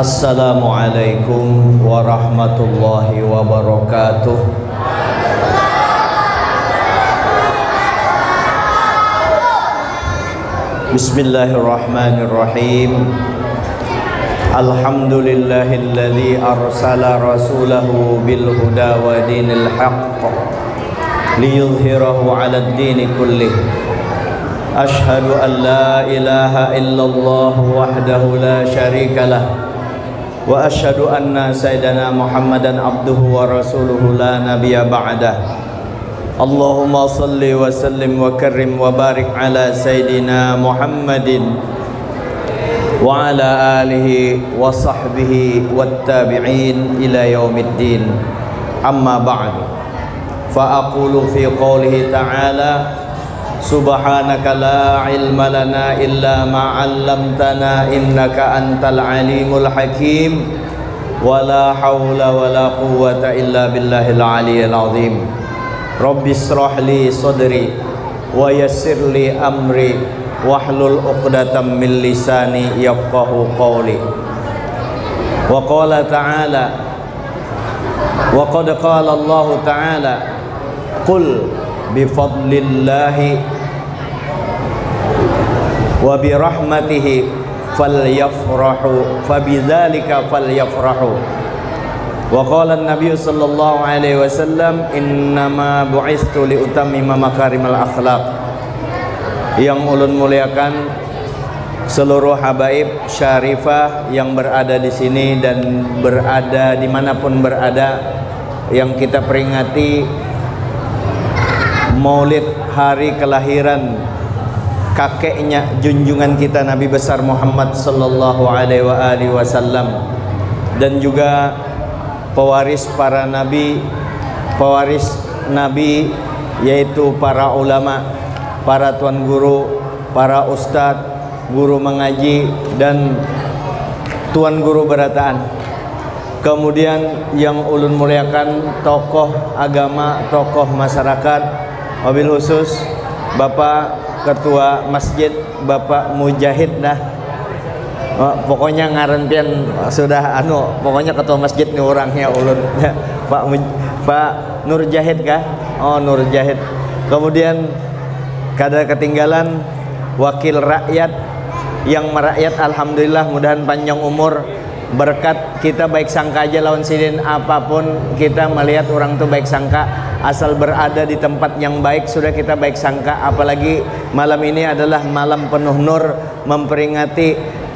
Assalamualaikum warahmatullahi wabarakatuh. Bismillahirrahmanirrahim. Alhamdulillahilladzi arsala rasulahu bil huda wa dinil haqq liyudhhirahu 'alad dini kullih. Ashhadu an la ilaha illallah wahdahu la syarikalah wa asyhadu anna sayyidana Muhammadan abduhu wa rasuluhu la nabiyya ba'dah. Allahumma salli wa sallim wa karrim wa barik ala sayyidina Muhammadin wa ala alihi wa sahbihi wat tabi'in ila yaumiddin. Amma ba'du. Fa aqulu fi qoulihi ta'ala subhanaka la ilma lana illa ma 'allamtana innaka antal alimul hakim wa la haula wa la quwwata illa billahil aliyyil azim. Rabbi ishrah li sadri wa yassir li amri wahlul 'uqdatam min lisani yafqahu qawli. Wa qala ta'ala wa qad qala Allah ta'ala qul bi fadlillahi wa bi rahmatihi falyafrahu fabidzalika falyafrahu. Wa qala an-nabiy sallallahu alaihi wasallam innama bu'istu li utammima makarimal akhlaq. Yang ulun muliakan seluruh habaib syarifah yang berada di sini dan berada dimanapun berada, yang kita peringati Maulid hari kelahiran kakeknya junjungan kita Nabi besar Muhammad sallallahu alaihi wasallam, dan juga pewaris para nabi, pewaris nabi yaitu para ulama, para tuan guru, para ustadz, guru mengaji dan tuan guru berataan. Kemudian yang ulun muliakan tokoh agama, tokoh masyarakat, wabil khusus Bapak Ketua Masjid, Bapak Mujahid dah. Pokoknya ngaran pian sudah pokoknya ketua masjid nih orangnya ulun. Pak Nur Jahid kah? Oh, Nur Jahid. Kemudian kada ketinggalan wakil rakyat yang merakyat, alhamdulillah mudahan panjang umur, berkat kita baik sangka aja lawan sidin, apapun kita melihat orang tuh baik sangka, asal berada di tempat yang baik sudah kita baik sangka. Apalagi malam ini adalah malam penuh nur,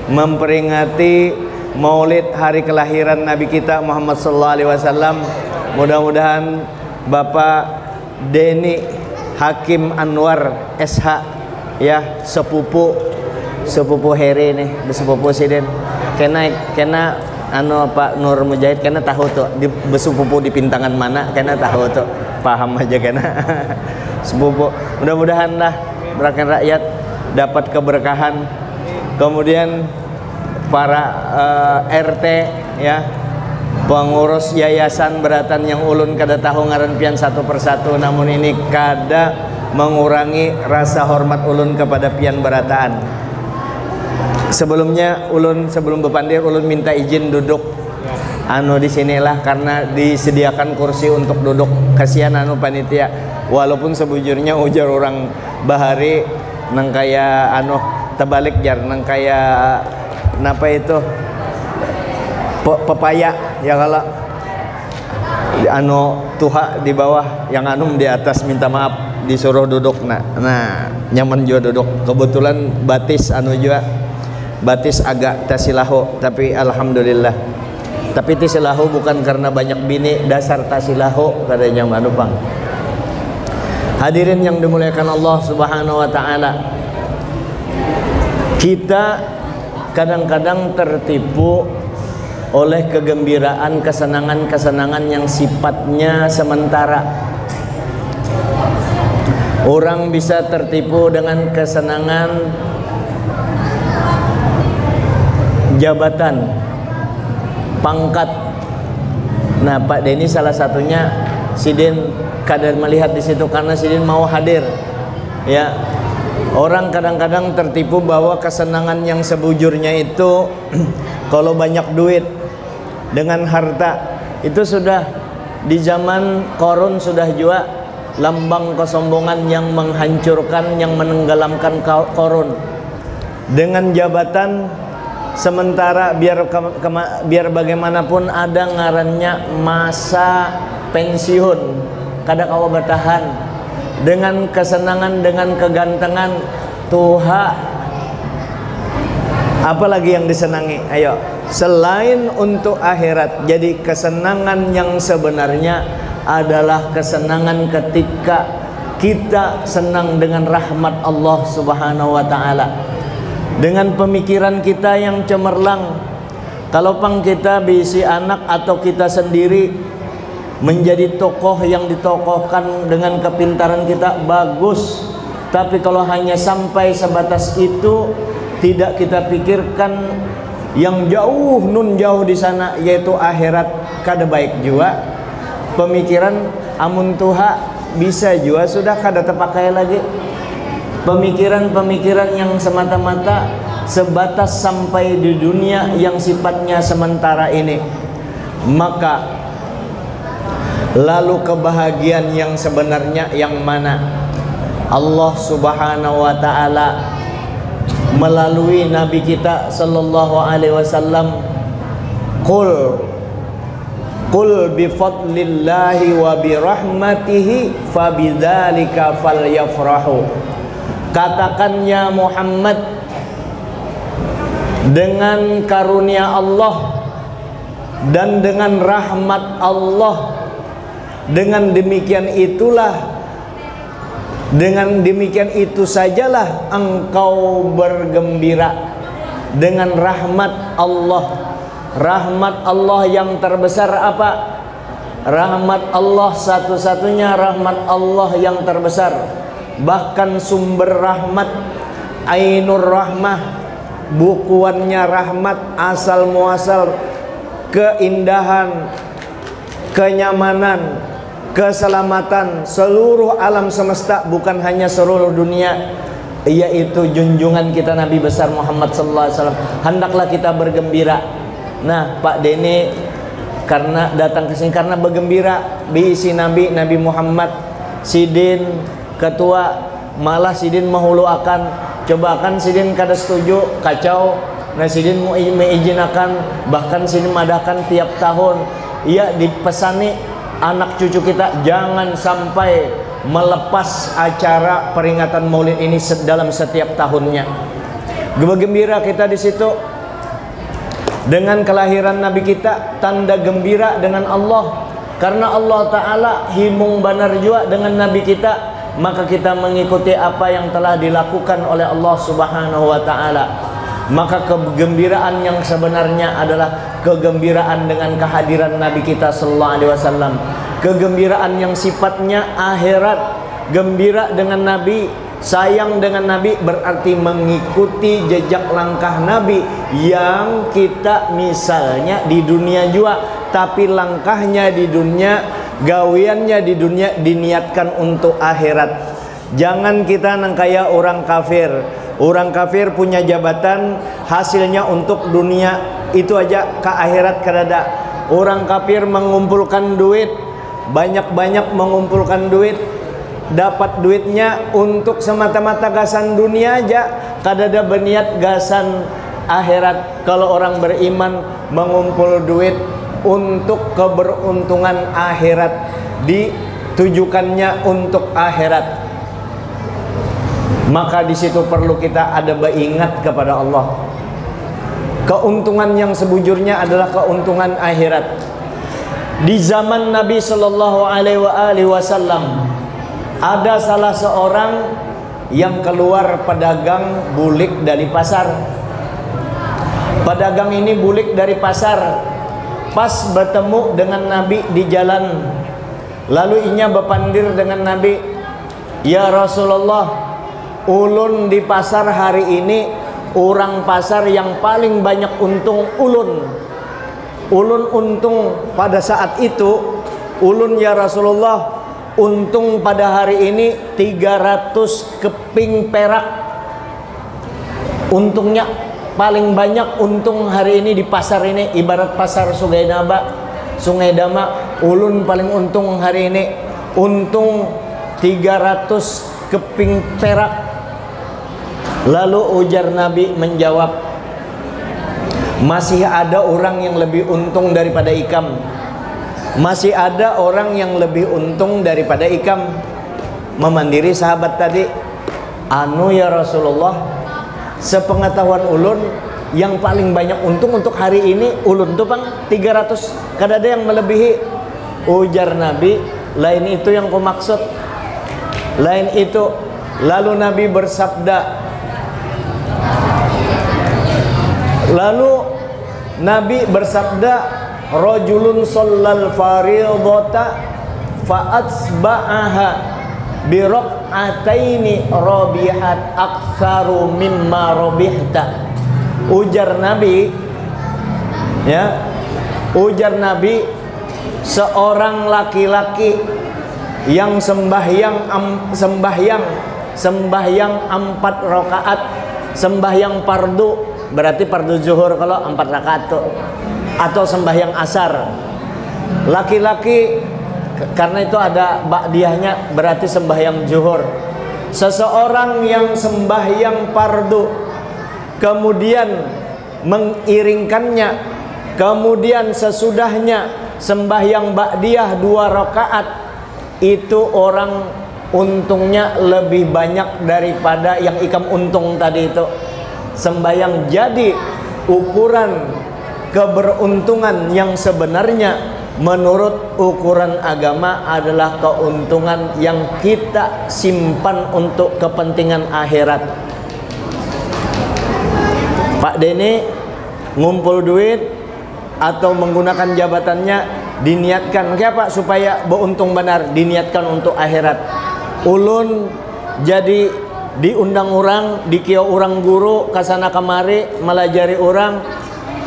memperingati Maulid hari kelahiran Nabi kita Muhammad sallallahu alaihi wasallam. Mudah-mudahan Bapak Deni Hakim Anwar SH ya, sepupu Heri nih, sepupu sidin. Kena Pak Nur Mujahid kena tahu tuh di besupupu di pintangan mana, kena tahu tuh, paham aja kena sepupu. Mudah-mudahan lah rakyat rakyat dapat keberkahan. Kemudian para RT ya, pengurus yayasan beratan yang ulun kada tahu ngaran pian satu persatu, namun ini kada mengurangi rasa hormat ulun kepada pian berataan. Sebelumnya ulun sebelum bepandir ulun minta izin duduk di sinilah karena disediakan kursi untuk duduk. Kasihan panitia, walaupun sebujurnya ujar orang bahari nang kaya terbalik jar nang kaya napa itu pepaya ya, kalau tuha di bawah yang di atas minta maaf disuruh duduk. Nah nyaman juga duduk. Kebetulan batis juga batis agak tasilahu, tapi alhamdulillah. Tapi tasilahu bukan karena banyak bini, dasar tasilahu katanya manupang. Hadirin yang dimuliakan Allah Subhanahu wa taala, kita kadang-kadang tertipu oleh kegembiraan, kesenangan-kesenangan yang sifatnya sementara. Orang bisa tertipu dengan kesenangan jabatan, pangkat. Nah, Pak Deni salah satunya sidin kadar melihat di situ karena sidin mau hadir ya Orang kadang-kadang tertipu bahwa kesenangan yang sebujurnya itu kalau banyak duit, dengan harta. Itu sudah di zaman Qarun sudah juga lambang kesombongan yang menghancurkan, yang menenggelamkan Qarun. Dengan jabatan sementara, biar bagaimanapun ada ngarannya masa pensiun, kada kawa bertahan. Dengan kesenangan, dengan kegantengan, tuha apalagi yang disenangi? Ayo, selain untuk akhirat. Jadi kesenangan yang sebenarnya adalah kesenangan ketika kita senang dengan rahmat Allah Subhanahu wa ta'ala, dengan pemikiran kita yang cemerlang. Kalau pang kita bisi anak atau kita sendiri menjadi tokoh yang ditokohkan dengan kepintaran kita, bagus. Tapi kalau hanya sampai sebatas itu, tidak kita pikirkan yang jauh, nun jauh di sana, yaitu akhirat, kada baik juga. Pemikiran amun tuha bisa juga sudah kada terpakai lagi. Pemikiran-pemikiran yang semata-mata sebatas sampai di dunia yang sifatnya sementara ini. Maka lalu kebahagiaan yang sebenarnya yang mana? Allah Subhanahu wa ta'ala melalui Nabi kita sallallahu alaihi wasallam, Qul bi fadlillahi wa bi rahmatihi fabidzalika falyafrahu. Katakan ya Muhammad, dengan karunia Allah dan dengan rahmat Allah, dengan demikian itu sajalah engkau bergembira. Dengan rahmat Allah. Rahmat Allah yang terbesar apa? Rahmat Allah satu-satunya rahmat Allah yang terbesar. Bahkan sumber rahmat, Ainur Rahmah, bukuannya rahmat, asal muasal keindahan, kenyamanan, keselamatan seluruh alam semesta, bukan hanya seluruh dunia, yaitu junjungan kita Nabi besar Muhammad sallallahu alaihi wasallam. Hendaklah kita bergembira. Nah, Pak Dene karena datang ke sini karena bergembira biisi Nabi Muhammad. Sidin ketua, malah Sidin menghulu akan, coba akan Sidin kada setuju, kacau. Nah, Sidin mengizinkan, bahkan Sidin madakan tiap tahun. Ia dipesani anak cucu kita jangan sampai melepas acara peringatan Maulid ini dalam setiap tahunnya. Gembira kita di situ dengan kelahiran Nabi kita, tanda gembira dengan Allah, karena Allah Ta'ala himung banar jua dengan Nabi kita. Maka kita mengikuti apa yang telah dilakukan oleh Allah Subhanahu wa Ta'ala. Maka kegembiraan yang sebenarnya adalah kegembiraan dengan kehadiran Nabi kita sallallahu alaihi wasallam. Kegembiraan yang sifatnya akhirat. Gembira dengan Nabi, sayang dengan Nabi, berarti mengikuti jejak langkah Nabi yang kita misalnya di dunia juga, tapi langkahnya di dunia, gawiannya di dunia diniatkan untuk akhirat. Jangan kita nang kaya orang kafir. Orang kafir punya jabatan, hasilnya untuk dunia, itu aja, ke akhirat kadada. Orang kafir mengumpulkan duit, banyak-banyak mengumpulkan duit, dapat duitnya untuk semata-mata gasan dunia aja, kadada berniat gasan akhirat. Kalau orang beriman mengumpul duit untuk keberuntungan akhirat, ditujukannya untuk akhirat, maka di situ perlu kita ada beringat kepada Allah. Keuntungan yang sebujurnya adalah keuntungan akhirat. Di zaman Nabi sallallahu alaihi wasallam ada salah seorang yang keluar pedagang bulik dari pasar. Pedagang ini bulik dari pasar, pas bertemu dengan Nabi di jalan. Lalu inya berpandir dengan Nabi, "Ya Rasulullah, ulun di pasar hari ini orang pasar yang paling banyak untung ulun. Ulun untung pada saat itu, ulun ya Rasulullah untung pada hari ini 300 keping perak. Untungnya paling banyak untung hari ini di pasar ini, ibarat pasar Sungai Dama, ulun paling untung hari ini untung 300 keping perak. Lalu ujar Nabi menjawab, masih ada orang yang lebih untung daripada ikam. Masih ada orang yang lebih untung daripada ikam. Memandiri sahabat tadi, anu ya Rasulullah, sepengetahuan ulun yang paling banyak untung untuk hari ini ulun tuh bang 300, kada ada yang melebihi. Ujar Nabi, lain itu yang ku maksud, lain itu. Lalu Nabi bersabda, rajulun shallal fardhata fa atsba'aha bi raq'ataini rabihat aktsaru mimma rabihta. Ujar Nabi, seorang laki-laki yang sembahyang 4 rakaat, sembahyang fardu, berarti fardu zuhur kalau 4 rakaat tuh, atau sembahyang asar. Laki-laki karena itu ada ba'diyahnya, berarti sembahyang zuhur. Seseorang yang sembahyang fardu kemudian mengiringkannya, kemudian sesudahnya sembahyang ba'diyah 2 rakaat, itu orang untungnya lebih banyak daripada yang ikam untung tadi itu. Sembahyang jadi ukuran keberuntungan yang sebenarnya menurut ukuran agama adalah keuntungan yang kita simpan untuk kepentingan akhirat. Pak Dene ngumpul duit atau menggunakan jabatannya diniatkan kenapa? Supaya beruntung benar, diniatkan untuk akhirat. Ulun jadi diundang orang, dikiau orang guru kasana kemari melajari orang,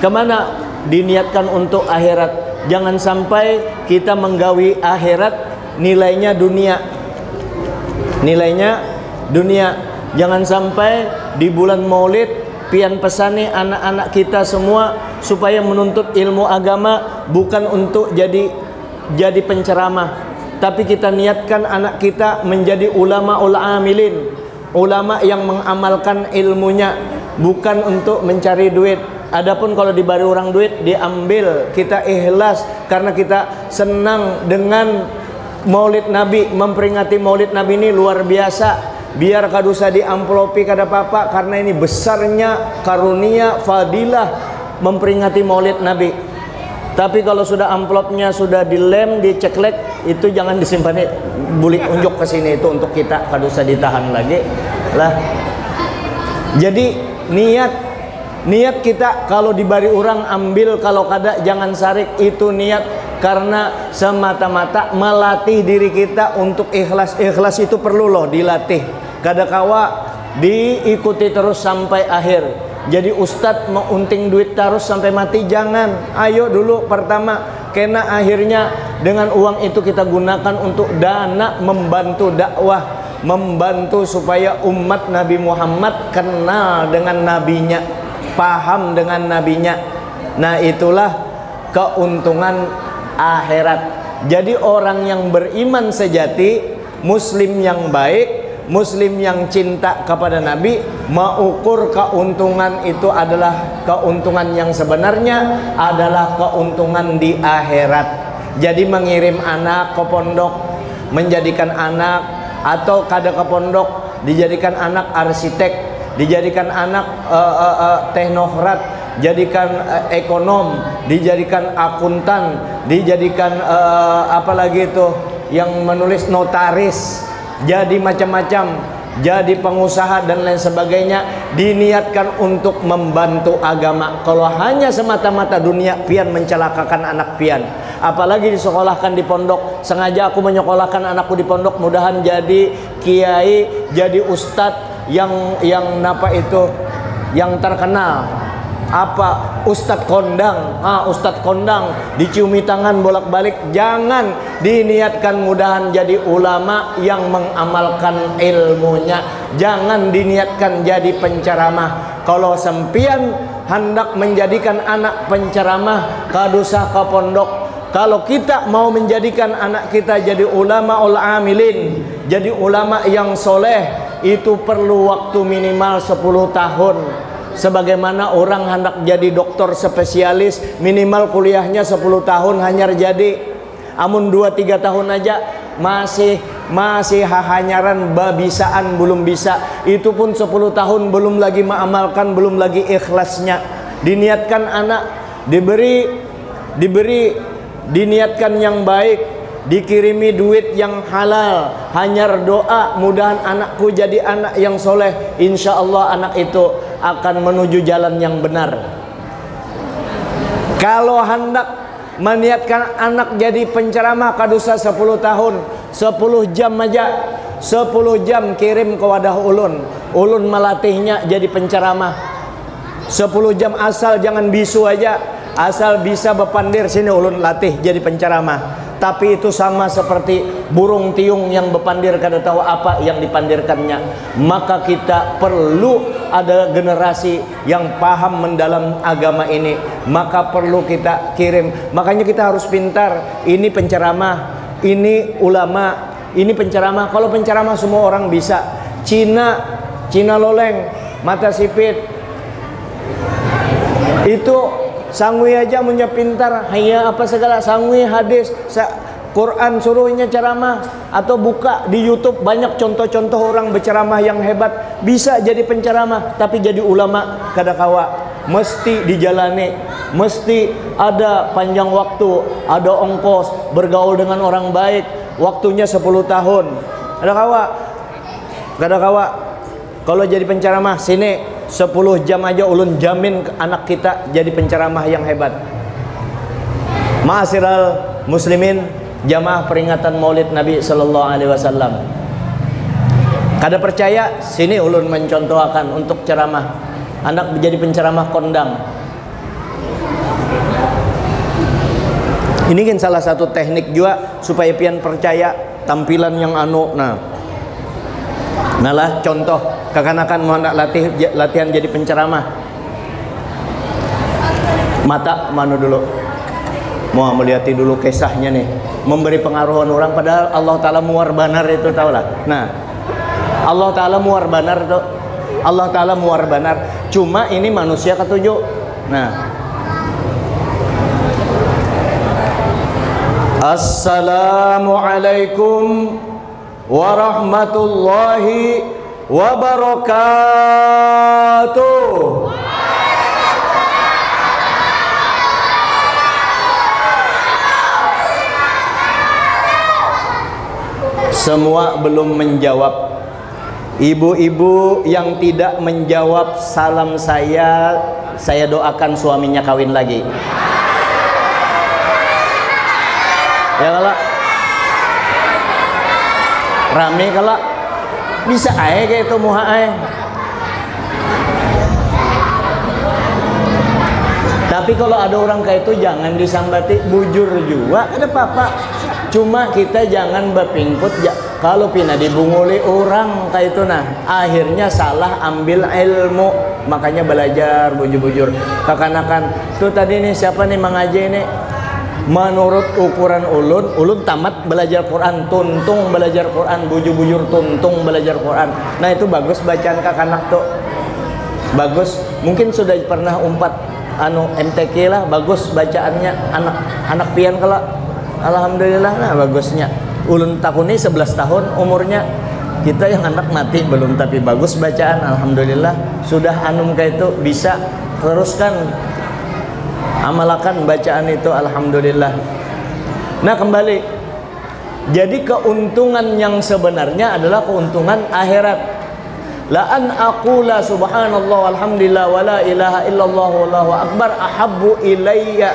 kemana? Diniatkan untuk akhirat. Jangan sampai kita menggawi akhirat nilainya dunia, Jangan sampai di bulan Maulid pian pesani anak-anak kita semua supaya menuntut ilmu agama bukan untuk jadi penceramah, tapi kita niatkan anak kita menjadi ulama amilin, ulama yang mengamalkan ilmunya, bukan untuk mencari duit. Adapun kalau diberi orang duit diambil, kita ikhlas karena kita senang dengan Maulid Nabi, memperingati Maulid Nabi ini luar biasa. Biar kadusa diamplopi kada apa-apa, karena ini besarnya karunia fadilah memperingati Maulid Nabi. Tapi kalau sudah amplopnya sudah dilem, diceklek, itu jangan disimpan, bulik unjuk ke sini, itu untuk kita kadusa ditahan lagi lah. Jadi niat kita kalau diberi orang ambil, kalau kada jangan sarik, itu niat karena semata-mata melatih diri kita untuk ikhlas. Ikhlas itu perlu loh dilatih, kada kawa diikuti terus sampai akhir. Jadi ustadz mau unting duit terus sampai mati, jangan. Ayo dulu pertama, kena akhirnya dengan uang itu kita gunakan untuk dana, membantu dakwah, membantu supaya umat Nabi Muhammad kenal dengan nabinya, paham dengan nabinya. Nah itulah keuntungan akhirat. Jadi orang yang beriman sejati, muslim yang baik, muslim yang cinta kepada Nabi, mengukur keuntungan itu adalah keuntungan yang sebenarnya adalah keuntungan di akhirat. Jadi mengirim anak ke pondok, menjadikan anak, atau kada ke pondok dijadikan anak arsitek, dijadikan anak teknokrat, jadikan ekonom, dijadikan akuntan, dijadikan apalagi itu yang menulis notaris, jadi macam-macam, jadi pengusaha dan lain sebagainya, diniatkan untuk membantu agama. Kalau hanya semata-mata dunia, pian mencelakakan anak pian. Apalagi disekolahkan di pondok. Sengaja aku menyekolahkan anakku di pondok, mudahan jadi kiai, jadi ustadz yang napa itu, yang terkenal. apa Ustadz kondang, Ustadz kondang diciumi tangan bolak-balik. Jangan diniatkan mudahan jadi ulama yang mengamalkan ilmunya. Jangan diniatkan jadi penceramah. Kalau sempian hendak menjadikan anak penceramah, kadusah ke pondok. Kalau kita mau menjadikan anak kita jadi ulama ul amilin, jadi ulama yang soleh, itu perlu waktu minimal 10 tahun. Sebagaimana orang hendak jadi dokter spesialis, minimal kuliahnya 10 tahun hanyar jadi. Amun 2-3 tahun aja masih hahanyaran babisaan belum bisa. Itu pun 10 tahun belum lagi mengamalkan, belum lagi ikhlasnya. Diniatkan anak diniatkan yang baik, dikirimi duit yang halal, hanyar doa mudahan anakku jadi anak yang soleh. Insya Allah anak itu akan menuju jalan yang benar. Kalau hendak meniatkan anak jadi penceramah, kadusa 10 tahun, 10 jam aja, 10 jam kirim ke wadah ulun melatihnya jadi penceramah. 10 jam asal jangan bisu aja, asal bisa bepandir sini ulun latih jadi penceramah. Tapi itu sama seperti burung tiung yang bepandir, kada tahu apa yang dipandirkannya. Maka kita perlu ada generasi yang paham mendalam agama ini. Maka perlu kita kirim. Makanya kita harus pintar. Ini penceramah, ini ulama, ini penceramah. Kalau penceramah semua orang bisa. Cina loleng, mata sipit, itu sangwi aja punya pintar, hanya apa segala sangwi hadis, Quran suruhnya ceramah, atau buka di YouTube banyak contoh-contoh orang berceramah yang hebat, bisa jadi penceramah. Tapi jadi ulama kada kawa, mesti dijalani, mesti ada panjang waktu, ada ongkos, bergaul dengan orang baik, waktunya 10 tahun. Kada kawa kalau jadi penceramah sini 10 jam aja ulun jamin anak kita jadi penceramah yang hebat. Ma'asyiral muslimin, jamaah peringatan Maulid Nabi sallallahu alaihi wasallam. Kada percaya, sini ulun mencontohkan untuk ceramah. Anak menjadi penceramah kondang. Ini kan salah satu teknik juga supaya pian percaya tampilan yang Nah lah contoh kekanakan mau nak latihan jadi penceramah. Mata mana dulu? Mau lihat dulu kisahnya nih. Memberi pengaruhan orang, padahal Allah Ta'ala muar banar itu, tahu lah. Nah, Allah Ta'ala muar banar itu. Allah Ta'ala muar banar. Cuma ini manusia ketujuh. Nah, Assalamualaikum warahmatullahi wabarakatuh. Semua belum menjawab. Ibu-ibu yang tidak menjawab salam saya doakan suaminya kawin lagi. Ya kalau rame, kalau bisa aja kayak itu muha aja. Tapi kalau ada orang kayak itu jangan disambati, bujur juga ada apa-apa. Cuma kita jangan berpingkut ya. Kalau pina dibunguli orang kayak itu, nah akhirnya salah ambil ilmu. Makanya belajar bujur-bujur kekanakan tuh. Tadi nih siapa nih mengaji ini, menurut ukuran ulun tamat belajar Quran, tuntung belajar Quran, bujur-bujur tuntung belajar Quran. Nah itu bagus bacaan kakanak tuh, bagus. Mungkin sudah pernah umpat MTQ lah, bagus bacaannya anak pian kalau alhamdulillah. Nah bagusnya ulun takuni 11 tahun umurnya, kita yang anak mati belum, tapi bagus bacaan alhamdulillah. Sudah kayak itu bisa teruskan, amalkan bacaan itu alhamdulillah. Nah kembali, jadi keuntungan yang sebenarnya adalah keuntungan akhirat. La an aqula subhanallah walhamdulillah wa la ilaha illallah wallahu akbar ahabbu ilayya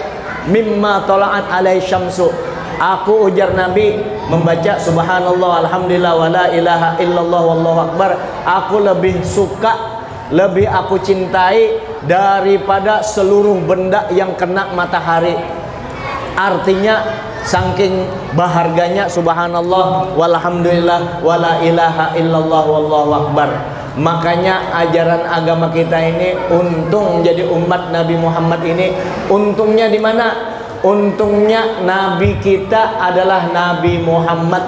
mimma tala'at alai syamsu. Aku, ujar Nabi, membaca subhanallah alhamdulillah wa la ilaha illallah wallahu akbar, aku lebih suka lebih aku cintai daripada seluruh benda yang kena matahari. Artinya saking berharganya, subhanallah walhamdulillah wala ilaha illallah wallahu akbar. Makanya ajaran agama kita ini, untung jadi umat Nabi Muhammad ini, untungnya di mana? Untungnya Nabi kita adalah Nabi Muhammad.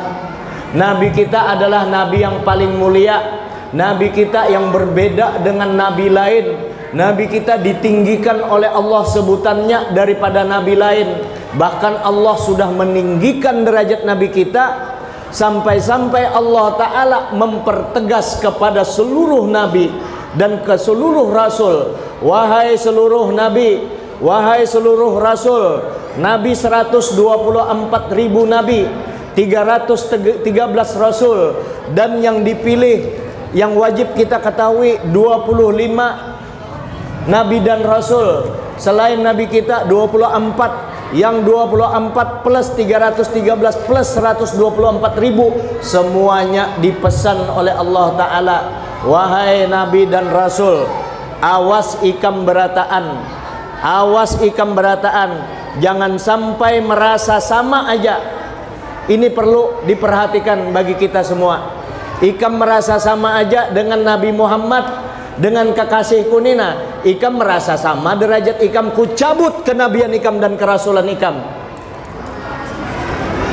Nabi kita adalah Nabi yang paling mulia. Nabi kita yang berbeda dengan Nabi lain. Nabi kita ditinggikan oleh Allah sebutannya daripada Nabi lain. Bahkan Allah sudah meninggikan derajat Nabi kita, sampai-sampai Allah Ta'ala mempertegas kepada seluruh Nabi dan ke seluruh Rasul, wahai seluruh Nabi, wahai seluruh Rasul, Nabi 124.000 Nabi, 313 Rasul, dan yang dipilih, yang wajib kita ketahui 25 Nabi dan Rasul. Selain Nabi kita 24, yang 24 plus 313 plus 124.000 semuanya dipesan oleh Allah Ta'ala, wahai Nabi dan Rasul, awas ikam berataan, awas ikam berataan, jangan sampai merasa sama aja. Ini perlu diperhatikan bagi kita semua. Ikam merasa sama aja dengan Nabi Muhammad, dengan kekasihku Nina. Ikam merasa sama derajat ikam, ku cabut kenabian ikam dan kerasulan ikam.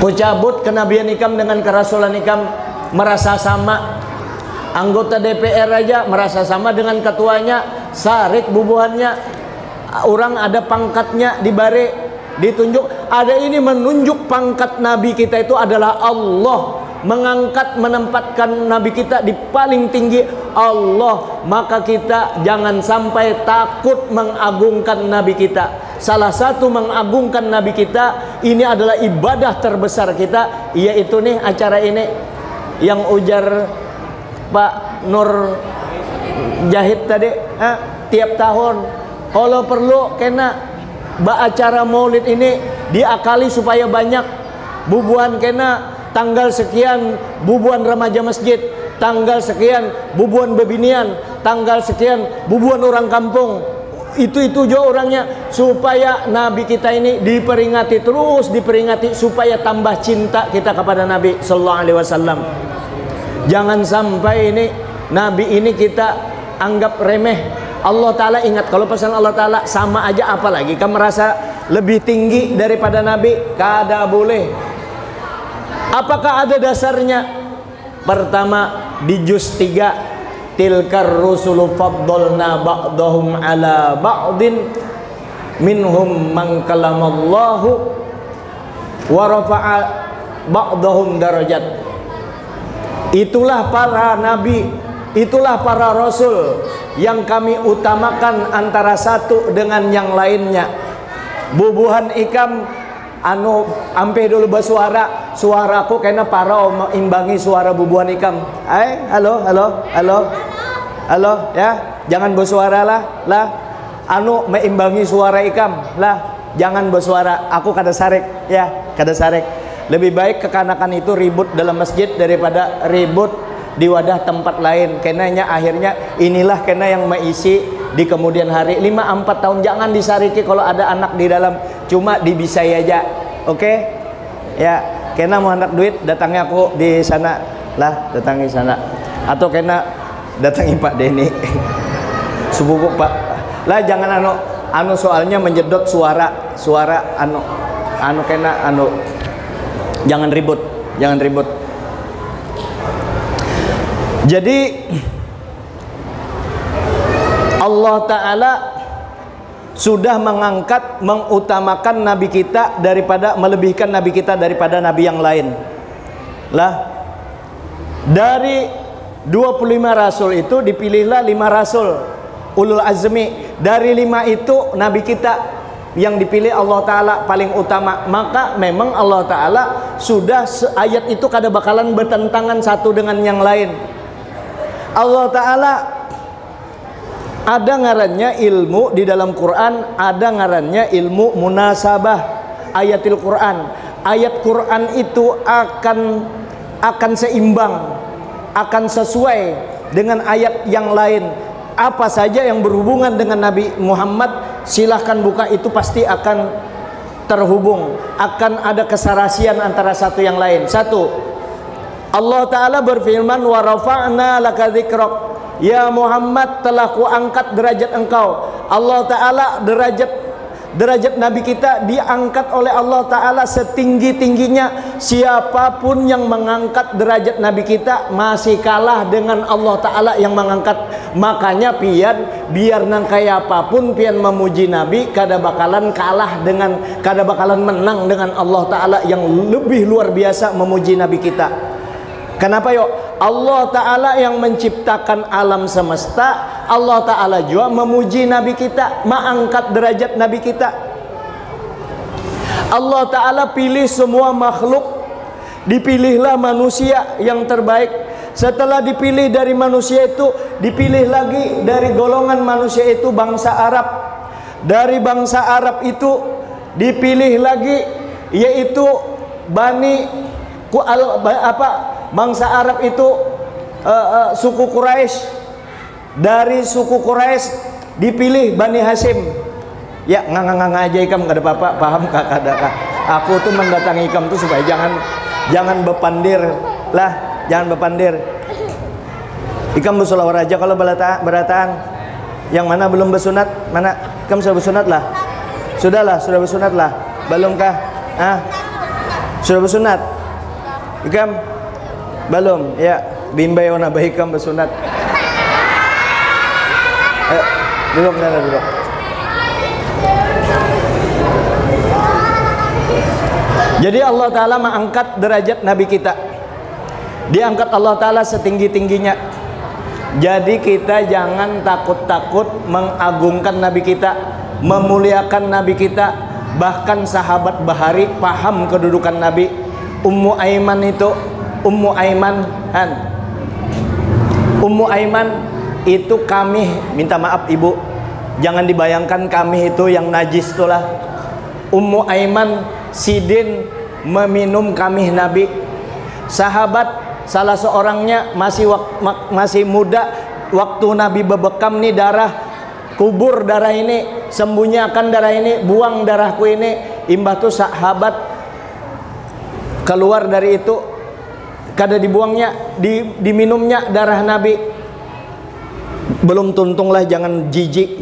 Ku cabut kenabian ikam dengan kerasulan ikam. Merasa sama. Anggota DPR aja merasa sama dengan ketuanya, sarik bubuhannya. Orang ada pangkatnya dibare, ditunjuk. Ada ini menunjuk pangkat Nabi kita itu adalah Allah, mengangkat, menempatkan Nabi kita di paling tinggi Allah. Maka kita jangan sampai takut mengagungkan Nabi kita. Salah satu mengagungkan Nabi kita, ini adalah ibadah terbesar kita, yaitu nih acara ini yang ujar Pak Nur Jahid tadi, tiap tahun kalau perlu kena acara maulid ini diakali supaya banyak. Bubuhan kena tanggal sekian bubuhan remaja masjid, tanggal sekian bubuhan bebinian, tanggal sekian bubuhan orang kampung. Itu juga orangnya, supaya Nabi kita ini diperingati, terus diperingati, supaya tambah cinta kita kepada Nabi sallallahu alaihi wasallam. Jangan sampai ini Nabi ini kita anggap remeh. Allah Ta'ala ingat, kalau pesan Allah Ta'ala sama aja, apalagi kamu merasa lebih tinggi daripada Nabi, kada boleh. Apakah ada dasarnya? Pertama, di juz 3, tilkar rusulu faddalna ba'dahum ala ba'din minhum man kalamallahu wa rafa'a ba'dahum darajat. Itulah para nabi, itulah para rasul yang kami utamakan antara satu dengan yang lainnya. Bubuhan ikam anu ampe dulu bersuara, suaraku kena para imbangi suara bubuhan ikam. Halo ya, jangan bersuara lah anu meimbangi suara ikam lah, jangan bersuara, aku kada sarek ya, kada sarek. Lebih baik kekanakan itu ribut dalam masjid daripada ribut di wadah tempat lain. Kenanya akhirnya inilah kena yang mengisi di kemudian hari 5-4 tahun. Jangan disariki kalau ada anak di dalam, cuma dibisai aja. Oke? Ya, kena mau hendak duit, datangi aku di sana lah, datangi sana. Atau kena datangi Pak Denny. Sepupu Pak. Lah jangan anu soalnya menjedot suara anu kena jangan ribut, jangan ribut. Jadi Allah Ta'ala sudah mengangkat, mengutamakan Nabi kita daripada, melebihkan Nabi kita daripada Nabi yang lain. Lah, dari 25 Rasul itu dipilihlah 5 Rasul Ulul Azmi. Dari 5 itu Nabi kita yang dipilih Allah Ta'ala paling utama. Maka memang Allah Ta'ala sudah ayat itu kada bakalan bertentangan satu dengan yang lain. Allah Ta'ala ada ngarannya ilmu di dalam Quran, ada ngarannya ilmu munasabah ayatil Quran. Ayat Quran itu akan seimbang, akan sesuai dengan ayat yang lain. apa saja yang berhubungan dengan Nabi Muhammad silahkan buka, itu pasti akan terhubung, akan ada keserasian antara satu yang lain. Satu, Allah Ta'ala berfirman, wa rafa'na laka dzikrak, ya Muhammad telah kuangkat derajat engkau. Allah Ta'ala derajat Nabi kita diangkat oleh Allah Ta'ala setinggi-tingginya. Siapapun yang mengangkat derajat Nabi kita masih kalah dengan Allah Ta'ala yang mengangkat. Makanya biar nang kaya apapun pian memuji Nabi, kada bakalan menang dengan Allah Ta'ala yang lebih luar biasa memuji Nabi kita. Kenapa yuk? Allah Ta'ala yang menciptakan alam semesta, Allah Ta'ala juga memuji Nabi kita, mengangkat derajat Nabi kita. Allah Ta'ala pilih semua makhluk, dipilihlah manusia yang terbaik. Setelah dipilih dari manusia itu, dipilih lagi dari golongan manusia itu bangsa Arab. Dari bangsa Arab itu dipilih lagi, yaitu bangsa Arab itu suku Quraisy. Dari suku Quraisy dipilih Bani Hashim. Ya ngang aja ikam, gak ada apa-apa, paham kakak? Aku tuh mendatangi ikam tuh supaya jangan bepandir lah, jangan bepandir. Ikam bersolawat aja kalau berataan. Yang mana belum bersunat? Mana? Ikam sudah bersunat lah? Sudahlah, sudah bersunat lah. Belumkah? Sudah bersunat? Ikam belum? Ya, bimbay ona bahikam bersunat. Ayo, duduk sana, duduk. Jadi Allah Ta'ala mengangkat derajat Nabi kita, diangkat Allah Ta'ala setinggi-tingginya. Jadi kita jangan takut-takut mengagungkan Nabi kita, memuliakan Nabi kita. Bahkan sahabat Bahari paham kedudukan Nabi. Ummu Aiman itu kami, minta maaf ibu, jangan dibayangkan kami itu yang najis itulah. Ummu Aiman sidin meminum kami Nabi. Sahabat salah seorangnya masih muda, waktu Nabi bebekam nih darah, kubur darah ini, sembunyikan darah ini, buang darahku ini. Imbah tuh sahabat keluar dari itu, kada dibuangnya, diminumnya darah Nabi. Belum tuntunglah, jangan jijik,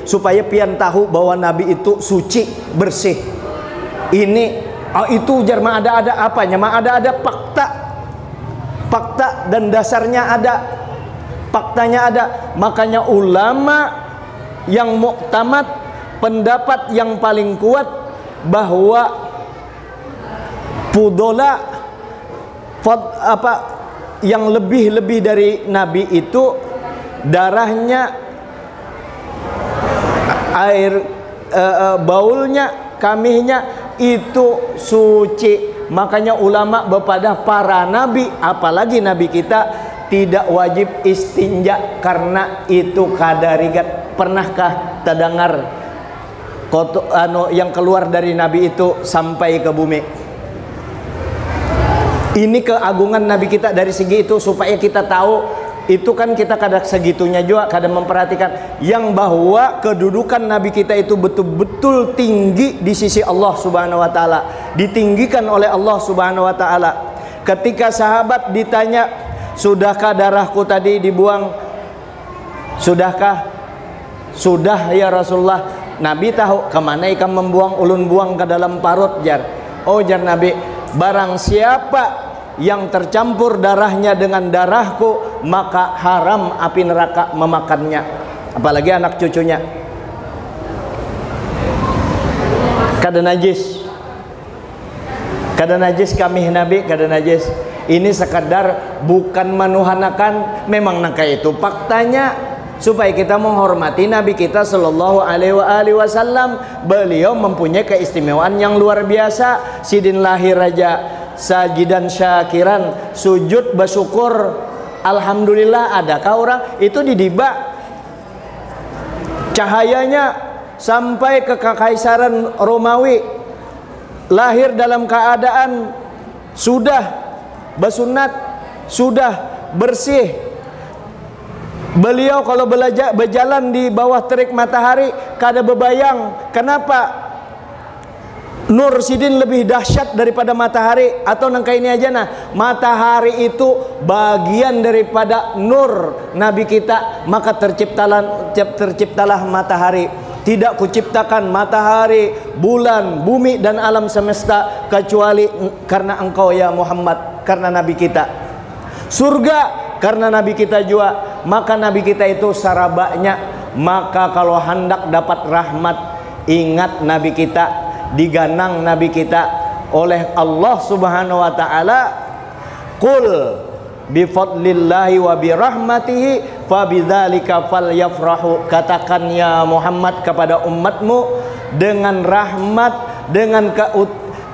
supaya pian tahu bahwa Nabi itu suci, bersih. Ini itu jar ma ada apanya, ma ada fakta dan dasarnya ada, faktanya ada. Makanya ulama yang muktamad, pendapat yang paling kuat bahwa fudola yang lebih dari Nabi itu darahnya, air baulnya, kamihnya itu suci. Makanya ulama bepada para nabi, apalagi nabi kita, tidak wajib istinja karena itu kadarigat. Pernahkah terdengar yang keluar dari nabi itu sampai ke bumi? Ini keagungan nabi kita dari segi itu, supaya kita tahu. Itu kan kita kadang segitunya juga, kadang memperhatikan yang bahwa kedudukan Nabi kita itu betul-betul tinggi di sisi Allah Subhanahu wa Ta'ala, ditinggikan oleh Allah Subhanahu wa Ta'ala. Ketika sahabat ditanya, sudahkah darahku tadi dibuang? Sudahkah? Sudah ya Rasulullah. Nabi tahu kemana ikan membuang, ulun buang ke dalam parut jar. Oh jar Nabi, barang siapa yang tercampur darahnya dengan darahku, maka haram api neraka memakannya. Apalagi anak cucunya. Kada najis kami Nabi, kada najis. Ini sekadar bukan menuhanakan, memang nangka itu faktanya, supaya kita menghormati Nabi kita Sallallahu Alaihi Wasallam. Beliau mempunyai keistimewaan yang luar biasa. Sidin lahir raja sajidan syakiran, sujud bersyukur, alhamdulillah. Adakah orang itu didiba cahayanya sampai ke kekaisaran Romawi, lahir dalam keadaan sudah bersunat, sudah bersih, Beliau kalau berjalan di bawah terik matahari kada bebayang. Kenapa? Nur Sidin lebih dahsyat daripada matahari. Atau nangka ini aja nah, matahari itu bagian daripada nur Nabi kita, maka terciptalah matahari. Tidak kuciptakan matahari, bulan, bumi dan alam semesta kecuali karena engkau ya Muhammad, karena Nabi kita. Surga karena Nabi kita juga, maka Nabi kita itu sarabanya. Maka kalau hendak dapat rahmat, ingat Nabi kita, diganang Nabi kita oleh Allah Subhanahu wa taala. Qul bi fadlillahi wa bi rahmatihi fabidzalika falyafrahu. Katakan ya Muhammad kepada umatmu, dengan rahmat, dengan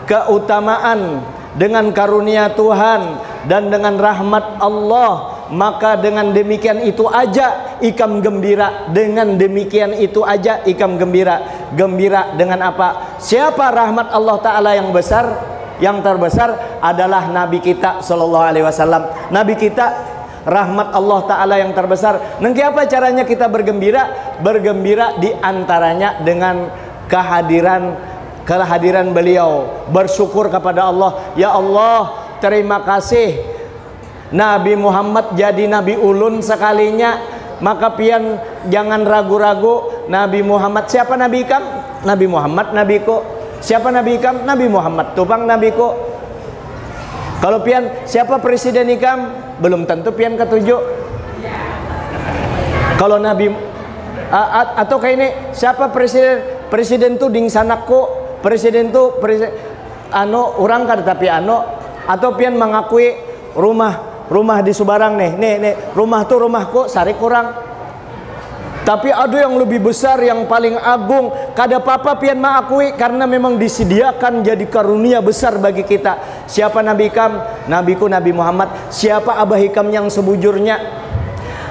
keutamaan, dengan karunia Tuhan dan dengan rahmat Allah, maka dengan demikian itu aja ikam gembira. Dengan demikian itu aja ikam gembira. Gembira dengan apa? Siapa rahmat Allah Ta'ala yang besar? Yang terbesar adalah Nabi kita Sallallahu Alaihi Wasallam. Nabi kita rahmat Allah Ta'ala yang terbesar. Nanti apa caranya kita bergembira? Bergembira diantaranya dengan kehadiran beliau. Bersyukur kepada Allah. Ya Allah, terima kasih Nabi Muhammad jadi Nabi ulun sekalinya. Maka pian jangan ragu-ragu. Nabi Muhammad, siapa Nabi ikam? Nabi Muhammad nabiku. Siapa Nabi ikam? Nabi Muhammad tupang nabiku. Kalau pian siapa presiden ikam? Belum tentu pian ketujuh. Kalau Nabi atau kayak ini, siapa presiden? Presiden tu ding sanakku. Presiden tu orang kada tapi atau pian mengakui rumah di Subarang nih rumah tu rumahku sarik kurang. Tapi ada yang lebih besar, yang paling agung, kada apa-apa pian mengakui karena memang disediakan jadi karunia besar bagi kita. Siapa Nabi ikam? Nabiku Nabi Muhammad. Siapa abah ikam yang sebujurnya?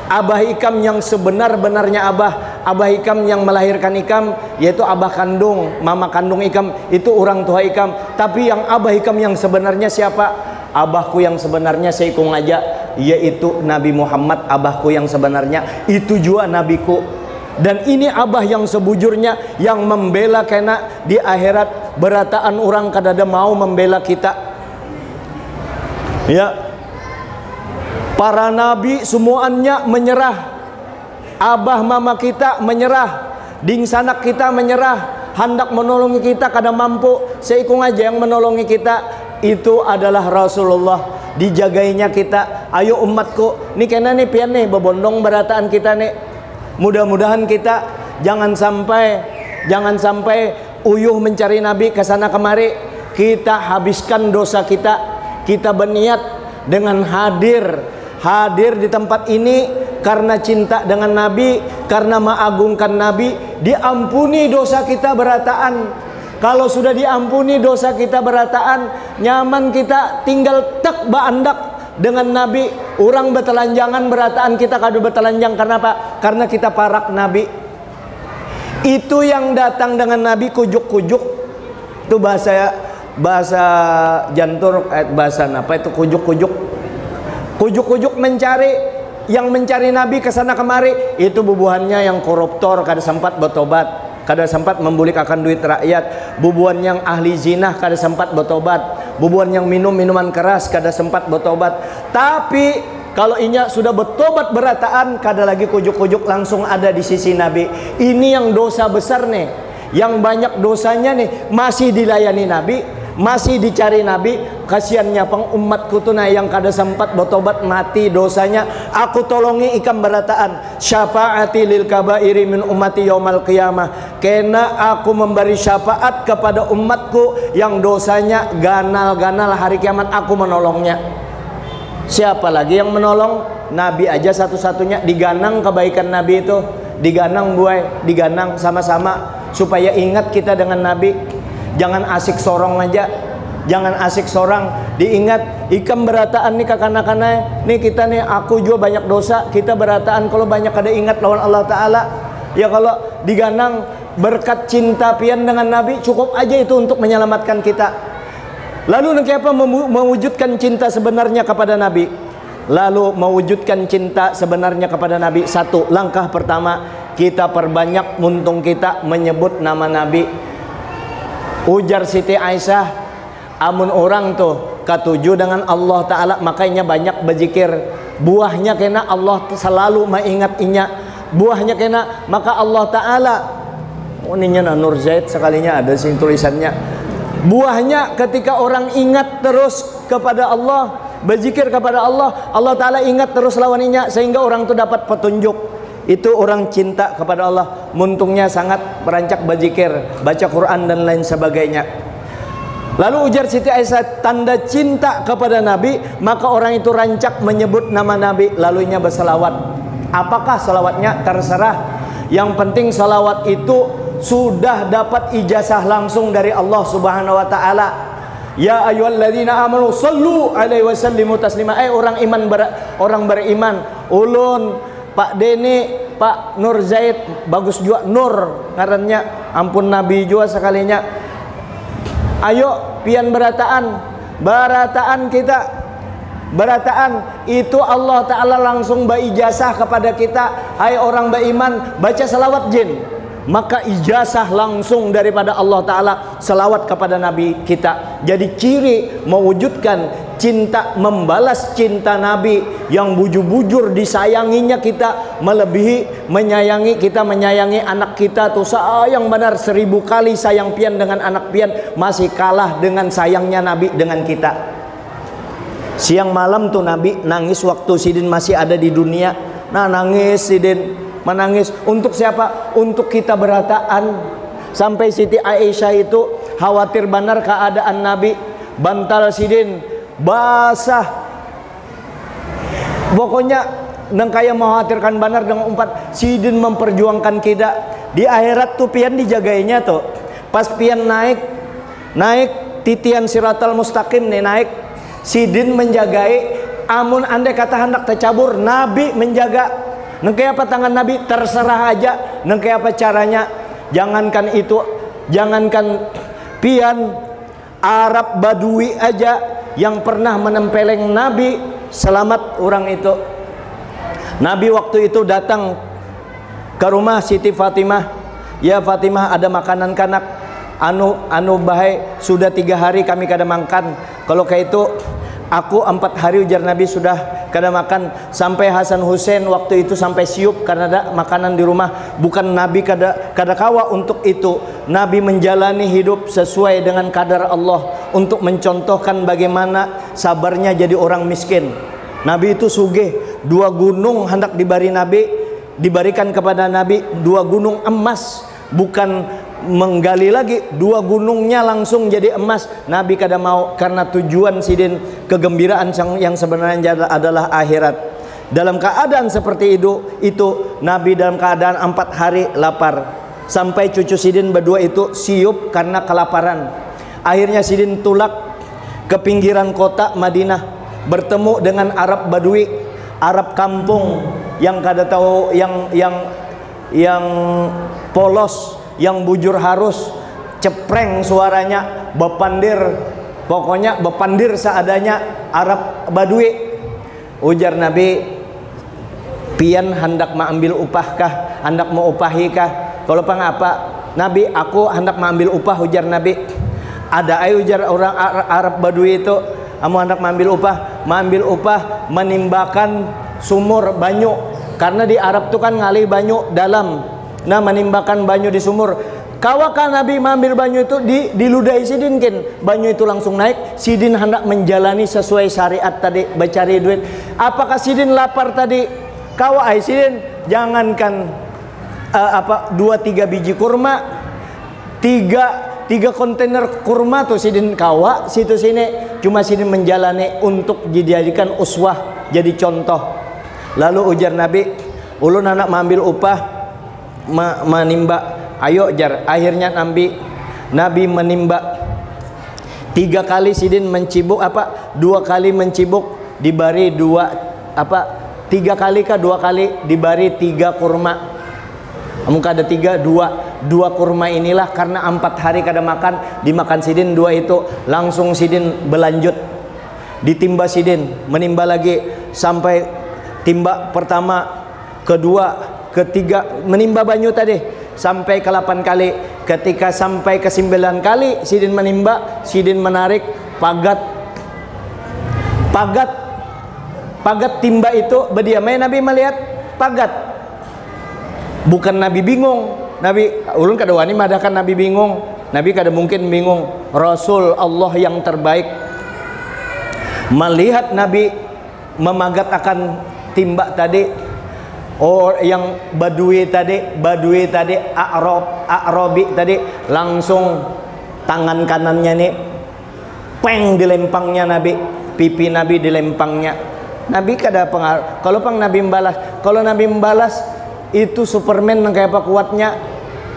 Abah ikam yang sebenar-benarnya abah ikam yang melahirkan ikam, yaitu abah kandung, mama kandung ikam, itu orang tua ikam. Tapi yang abah ikam yang sebenarnya siapa? Abahku yang sebenarnya seikung aja, yaitu Nabi Muhammad. Abahku yang sebenarnya itu juga nabiku. Dan ini abah yang sebujurnya, yang membela kena di akhirat berataan orang kadada mau membela kita. Ya, para nabi semuanya menyerah. Abah mama kita menyerah, ding sanak kita menyerah, hendak menolongi kita kada mampu, seikung aja yang menolongi kita. Itu adalah Rasulullah. Dijagainya kita. Ayo umatku, nih kena nih pian nih bebondong berataan kita nih. Mudah-mudahan kita jangan sampai uyuh mencari Nabi ke sana kemari. Kita habiskan dosa kita. Kita berniat dengan hadir di tempat ini karena cinta dengan Nabi, karena mengagungkan Nabi. Diampuni dosa kita berataan. Kalau sudah diampuni dosa kita berataan, nyaman kita tinggal tek baandak dengan Nabi. Orang betelanjangan berataan kita kadu betelanjang. Karena apa? Karena kita parak Nabi. Itu yang datang dengan Nabi kujuk-kujuk. Itu bahasa jantur, bahasa apa itu kujuk-kujuk. Kujuk-kujuk mencari Nabi ke sana kemari. Itu bubuhannya yang koruptor kada sempat bertobat. Kada sempat membulik akan duit rakyat. Bubuan yang ahli zina kada sempat bertobat. Bubuan yang minum minuman keras kada sempat bertobat. Tapi kalau inya sudah bertobat berataan, kada lagi kujuk-kujuk, langsung ada di sisi Nabi. Ini yang dosa besar nih, yang banyak dosanya nih, masih dilayani Nabi, masih dicari Nabi. Kasiannya pang umatku tuh nah yang kada sempat bertobat mati dosanya. Aku tolongi ikam berataan. Syafaati lil kabairi min ummati yaumal qiyamah. Kena aku memberi syafaat kepada umatku yang dosanya ganal-ganal hari kiamat, aku menolongnya. Siapa lagi yang menolong? Nabi aja satu-satunya. Diganang kebaikan Nabi itu, diganang buai, diganang sama-sama supaya ingat kita dengan Nabi. Jangan asik sorong aja. Jangan asik sorang. Diingat ikam berataan nih kakana-kana. Nih kita nih, aku juga banyak dosa. Kita berataan kalau banyak kada ingat lawan Allah Ta'ala. Ya kalau diganang berkat cinta pian dengan Nabi, cukup aja itu untuk menyelamatkan kita. Lalu nanti apa mewujudkan cinta sebenarnya kepada Nabi? lalu mewujudkan cinta sebenarnya kepada Nabi. Satu, langkah pertama, kita perbanyak muntung kita menyebut nama Nabi. Ujar Siti Aisyah, amun orang tuh katuju dengan Allah Ta'ala makanya banyak berzikir. Buahnya kena Allah selalu mengingat-ingat. Buahnya kena maka Allah Ta'ala, ininya Nur Zaid sekalinya ada sing tulisannya. Buahnya ketika orang ingat terus kepada Allah, berzikir kepada Allah, Allah Ta'ala ingat terus lawannya sehingga orang itu dapat petunjuk. Itu orang cinta kepada Allah, muntungnya sangat merancak berzikir, baca Quran dan lain sebagainya. Lalu ujar Siti Aisyah, tanda cinta kepada Nabi maka orang itu rancak menyebut nama Nabi, lalunya berselawat. Apakah selawatnya? Terserah. Yang penting selawat itu sudah dapat ijazah langsung dari Allah Subhanahu wa Ta'ala. Ya ayyuhalladzina amanu sallu alaihi wasallimu taslima. Orang iman orang beriman, ulun, Pak Deni, Pak Nur Zaid, bagus juga Nur ngarannya, ampun Nabi juga sekalinya. Ayo pian berataan kita. Berataan itu Allah Ta'ala langsung berijazah kepada kita. Hai orang beriman, baca salawat jin, maka ijazah langsung daripada Allah Ta'ala selawat kepada Nabi kita. Jadi ciri mewujudkan cinta, membalas cinta Nabi yang bujur-bujur disayanginya kita, melebihi menyayangi kita, menyayangi anak kita tuh sayang benar 1000 kali sayang pian dengan anak pian, masih kalah dengan sayangnya Nabi dengan kita. Siang malam tuh Nabi nangis waktu Sidin masih ada di dunia. Nah nangis Sidin, menangis untuk siapa? Untuk kita berataan. Sampai Siti Aisyah itu khawatir benar keadaan Nabi. Bantal Sidin basah. Pokoknya nang kaya mengkhawatirkan benar dengan umpat. Sidin memperjuangkan kita. Di akhirat tuh pian dijagainya tuh. Pas pian naik titian siratal mustaqim nih naik. Sidin menjagai, amun andai kata hendak tercabur, Nabi menjaga. Nengke apa tangan Nabi, terserah aja. Nengke apa caranya. Jangankan itu, jangankan pian Arab Badui aja yang pernah menempeleng Nabi, selamat orang itu. Nabi waktu itu datang ke rumah Siti Fatimah. Ya Fatimah, ada makanan kanak anu bahai sudah 3 hari kami kada makan. Kalau kayak itu aku 4 hari ujar Nabi sudah kada makan. Sampai Hasan Hussein waktu itu sampai siup karena ada makanan di rumah. Bukan Nabi kada kawa untuk itu. Nabi menjalani hidup sesuai dengan kadar Allah untuk mencontohkan bagaimana sabarnya jadi orang miskin. Nabi itu sugih, 2 gunung hendak diberikan kepada Nabi, 2 gunung emas, bukan menggali lagi, 2 gunungnya langsung jadi emas. Nabi kada mau karena tujuan Sidin kegembiraan yang sebenarnya adalah akhirat. Dalam keadaan seperti itu Nabi dalam keadaan 4 hari lapar. Sampai cucu Sidin berdua itu siup karena kelaparan. Akhirnya Sidin tulak ke pinggiran kota Madinah, bertemu dengan Arab Badui, Arab kampung yang kada tahu, yang polos, yang bujur harus, cepreng suaranya, bepandir, pokoknya bepandir seadanya Arab Badui. Ujar Nabi, pian hendak mengambil upahkah, hendak mau upahikah? Kalau pengapa? Nabi, aku hendak mengambil upah, ujar Nabi. Ada ay ujar orang Arab Badui itu, kamu hendak mengambil upah menimbakan sumur banyu, karena di Arab itu kan ngalih banyu dalam. Nah menimbakan banyu di sumur. Kawakan Nabi mengambil banyu itu diludahi Sidin kin. Banyu itu langsung naik. Sidin hendak menjalani sesuai syariat tadi, mencari duit. Apakah Sidin lapar tadi? Kawai Sidin, jangankan 2-3 biji kurma, 3 kontainer kurma tuh Sidin kawa situ sini. Cuma Sidin menjalani untuk dijadikan uswah, jadi contoh. Lalu ujar Nabi, ulun anak mengambil upah menimba. Ayo jar. Akhirnya Nabi menimba 3 kali. Sidin mencibuk 2 kali mencibuk, dibari 3 kali kah 2 kali dibari 3 kurma. Mungkin ada 2 kurma inilah karena 4 hari kada makan, dimakan Sidin 2 itu. Langsung Sidin berlanjut, ditimba Sidin, menimba lagi sampai timba pertama, kedua, ketiga, menimba banyu tadi sampai ke 8 kali. Ketika sampai ke 9 kali sidin menimba, sidin menarik pagat timba itu berdiam. Nabi melihat pagat, bukan Nabi bingung. Nabi ulun kada wani madakan Nabi bingung. Nabi kada mungkin bingung. Rasul Allah yang terbaik melihat Nabi memagat akan timba tadi. Oh, yang badui tadi, A'rabi tadi, langsung tangan kanannya nih peng dilempangnya Nabi, pipi Nabi dilempangnya. Nabi kada pengaruh. Kalau Nabi membalas, itu Superman yang kayak apa kuatnya,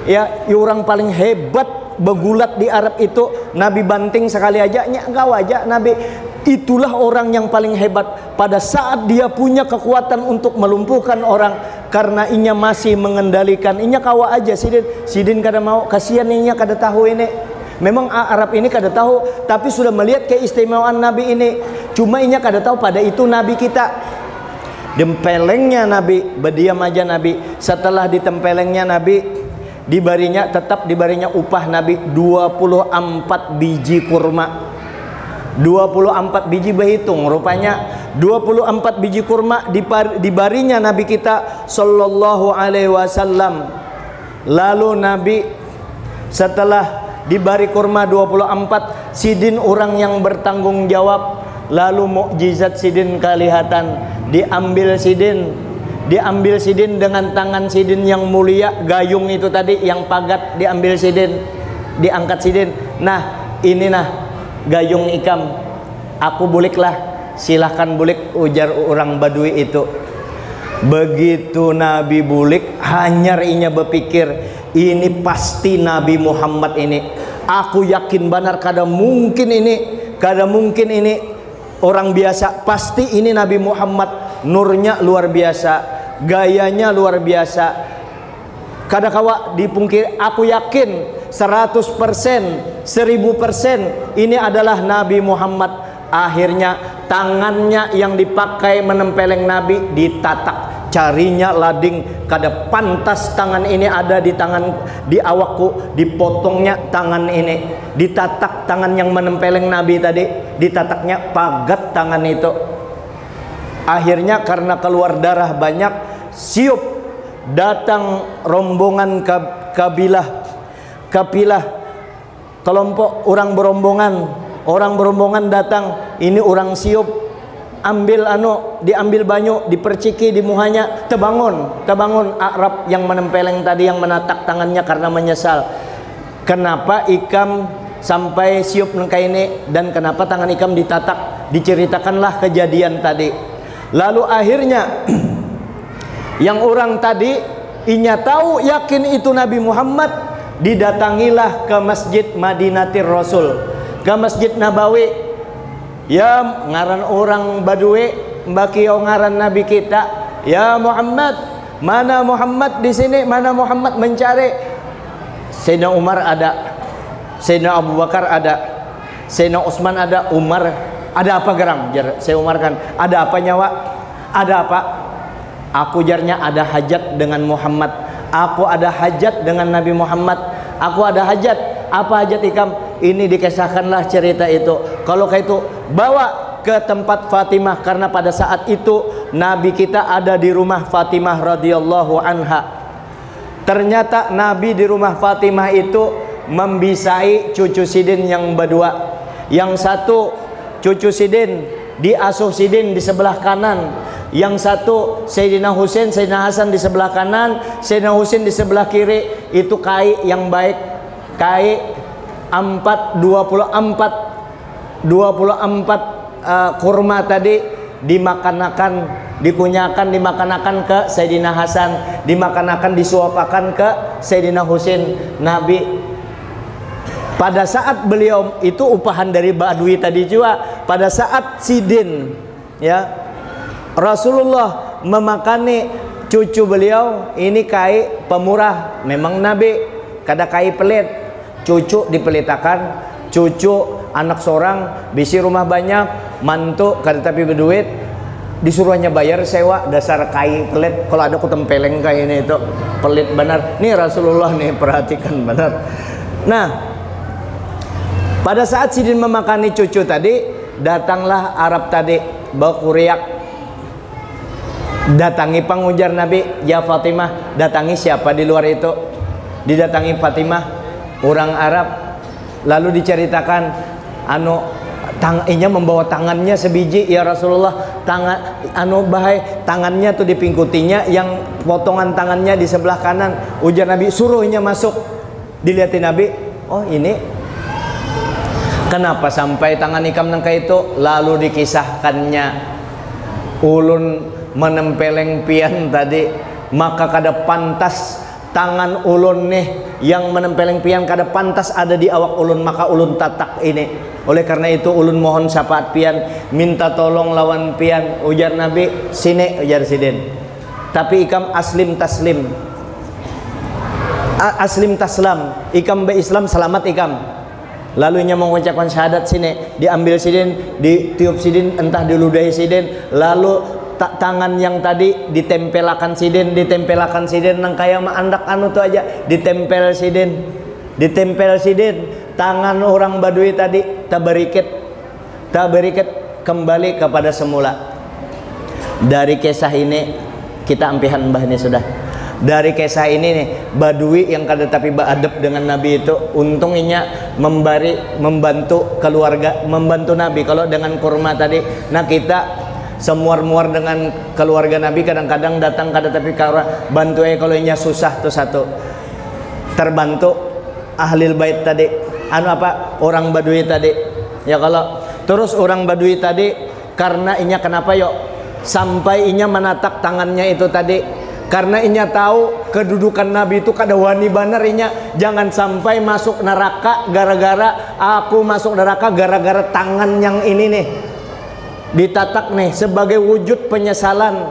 ya, orang paling hebat begulat di Arab itu. Nabi banting sekali aja enggak wajah Nabi. Itulah orang yang paling hebat pada saat dia punya kekuatan untuk melumpuhkan orang, karena inya masih mengendalikan. Inya kawa aja sidin kada mau, kasihan inya kada tahu ini. Memang Arab ini kada tahu, tapi sudah melihat keistimewaan Nabi ini. Cuma inya kada tahu pada itu Nabi kita. Dempelengnya Nabi, berdiam aja Nabi. Setelah ditempelengnya Nabi, tetap dibarinya upah Nabi 24 biji kurma. 24 biji berhitung, rupanya 24 biji kurma dibarinya Nabi kita sallallahu alaihi wasallam. Lalu Nabi setelah dibari kurma 24, sidin orang yang bertanggung jawab. Lalu mukjizat sidin kelihatan. Diambil sidin dengan tangan sidin yang mulia, gayung itu tadi yang pagat diambil sidin, diangkat sidin. Nah, ini gayung ikam, aku buliklah, silahkan bulik, ujar orang Badui itu. Begitu Nabi bulik, hanyar inya berpikir, ini pasti Nabi Muhammad ini. Aku yakin benar kada mungkin ini orang biasa, pasti ini Nabi Muhammad. Nurnya luar biasa, gayanya luar biasa, kada kawa dipungkiri. Aku yakin 100%, 1000% ini adalah Nabi Muhammad. Akhirnya tangannya yang dipakai menempeleng Nabi ditatak, carinya lading, kada pantas tangan ini ada di awakku, dipotongnya tangan ini, ditatak tangan yang menempeleng Nabi tadi, ditataknya pagat tangan itu. Akhirnya karena keluar darah banyak, siup datang rombongan kabilah, kelompok orang berombongan datang. Ini orang siup, diambil banyu, diperciki di muhanya, terbangun Arab yang menempeleng tadi, yang menatak tangannya karena menyesal. Kenapa ikam sampai siup nengka ini, dan kenapa tangan ikam ditatak? Diceritakanlah kejadian tadi. Lalu akhirnya yang orang tadi inya tahu yakin itu Nabi Muhammad, didatangilah ke Masjid Madinatir Rasul, ke Masjid Nabawi. Ya, ngaran orang Badui, mbakio ngaran Nabi kita. Ya Muhammad, mana Muhammad di sini? Mana Muhammad mencari? Sayyidina Umar ada, Sayyidina Abu Bakar ada, Sayyidina Utsman ada, Umar. Ada apa gerang? Saya Umar kan, ada apa nyawa? Ada apa? Aku jarnya ada hajat dengan Muhammad. Aku ada hajat dengan Nabi Muhammad. Aku ada hajat. Apa hajat ikam? Ini dikisahkanlah cerita itu. Kalau kayak itu, bawa ke tempat Fatimah, karena pada saat itu Nabi kita ada di rumah Fatimah radhiyallahu anha. Ternyata Nabi di rumah Fatimah itu membisai cucu sidin yang berdua. Yang satu cucu sidin diasuh sidin di sebelah kanan, yang satu Sayyidina Husain, Sayyidina Hasan di sebelah kanan, Sayyidina Husain di sebelah kiri. Itu kai yang baik, kai 24 kurma tadi dimakanakan ke Sayyidina Hasan, disuapakan ke Sayyidina Husain. Nabi pada saat beliau itu upahan dari Badui tadi juga, pada saat sidin, ya, Rasulullah memakani cucu beliau ini kai pemurah. Memang Nabi kada kai pelit, cucu dipelitakan, cucu anak seorang, bisi rumah banyak, mantu kada tapi berduit. disuruhnya bayar sewa dasar kai pelit. Kalau ada kutempeleng kayak ini itu pelit benar. Nih Rasulullah nih, perhatikan benar. Nah, pada saat Sidin memakani cucu tadi, datanglah Arab tadi bawa kuriak, datangi pengujar Nabi, ya Fatimah. Datangi siapa di luar itu? Didatangi Fatimah, orang Arab. Lalu diceritakan, inya membawa tangannya sebiji, ya Rasulullah, tangannya tuh dipingkutinya, yang potongan tangannya di sebelah kanan. Ujar Nabi, suruhnya masuk. Dilihatin Nabi, oh ini kenapa sampai tangan ikam nangka itu? Lalu dikisahkannya, ulun menempeleng pian tadi, maka kada pantas tangan ulun nih yang menempeleng pian, kada pantas ada di awak ulun, maka ulun tatak ini. Oleh karena itu ulun mohon syafaat pian, minta tolong lawan pian. Ujar Nabi, sini, ujar Sidin, tapi ikam aslim taslim, aslim taslam, ikam be Islam selamat ikam. Lalu nya mengucapkan syahadat, sini, diambil Sidin, ditiup Sidin, entah diludahi Sidin. Lalu tangan yang tadi ditempelakan Sidin, nang kaya ma andak tuh aja, ditempel Sidin, tangan orang Badui tadi tabarikit kembali kepada semula. Dari kisah ini kita ampihan mbah ini sudah. Dari kisah ini nih, Badui yang kada tapi beradab dengan Nabi itu, untungnya membantu keluarga, membantu Nabi. Kalau dengan kurma tadi, nah kita semuar-muar dengan keluarga Nabi, kadang-kadang datang kada tapi kara bantu kalau nya susah tuh satu. Terbantu ahlil bait tadi, orang Badui tadi. Ya kalau terus orang Badui tadi, karena inya kenapa yuk sampai inya menatak tangannya itu tadi, karena inya tahu kedudukan Nabi itu kada wani banar, inya jangan sampai masuk neraka gara-gara aku masuk neraka gara-gara tangan yang ini nih ditatak nih, sebagai wujud penyesalan.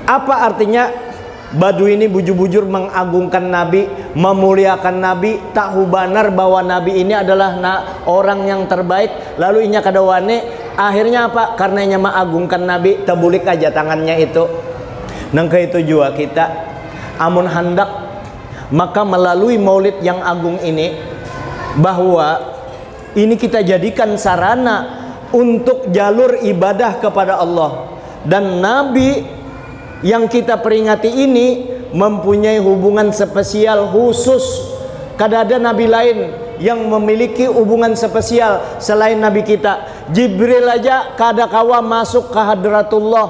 Apa artinya? Badui ini bujur-bujur mengagungkan Nabi, memuliakan Nabi, tahu banar bahwa Nabi ini adalah orang yang terbaik. Lalu inya kadawane, akhirnya apa? Karena inya mengagungkan Nabi, tabulik aja tangannya itu. Nangka itu juga kita amun hendak, maka melalui maulid yang agung ini, bahwa ini kita jadikan sarana untuk jalur ibadah kepada Allah. Dan Nabi yang kita peringati ini mempunyai hubungan spesial khusus. Kada ada Nabi lain yang memiliki hubungan spesial selain Nabi kita. Jibril aja kada kawa masuk ke hadratullah,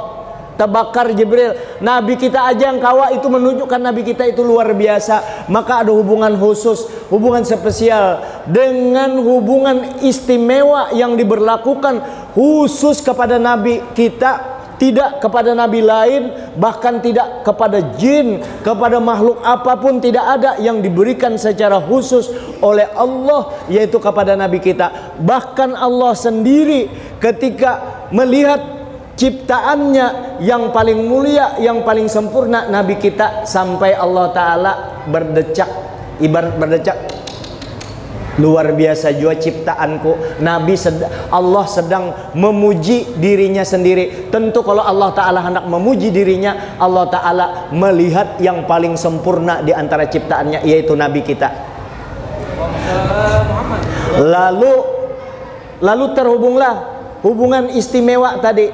terbakar Jibril. Nabi kita aja yang kawa, itu menunjukkan Nabi kita itu luar biasa. Maka ada hubungan khusus, hubungan spesial, dengan hubungan istimewa yang diberlakukan khusus kepada Nabi kita, tidak kepada Nabi lain, bahkan tidak kepada jin, kepada makhluk apapun tidak ada yang diberikan secara khusus oleh Allah, yaitu kepada Nabi kita. Bahkan Allah sendiri ketika melihat ciptaannya yang paling mulia, yang paling sempurna, Nabi kita, sampai Allah Ta'ala berdecak, ibarat berdecak, luar biasa jua ciptaanku. Nabi Allah sedang memuji dirinya sendiri. Tentu kalau Allah Ta'ala hendak memuji dirinya, Allah Ta'ala melihat yang paling sempurna di antara ciptaannya, yaitu Nabi kita. Lalu terhubunglah hubungan istimewa tadi,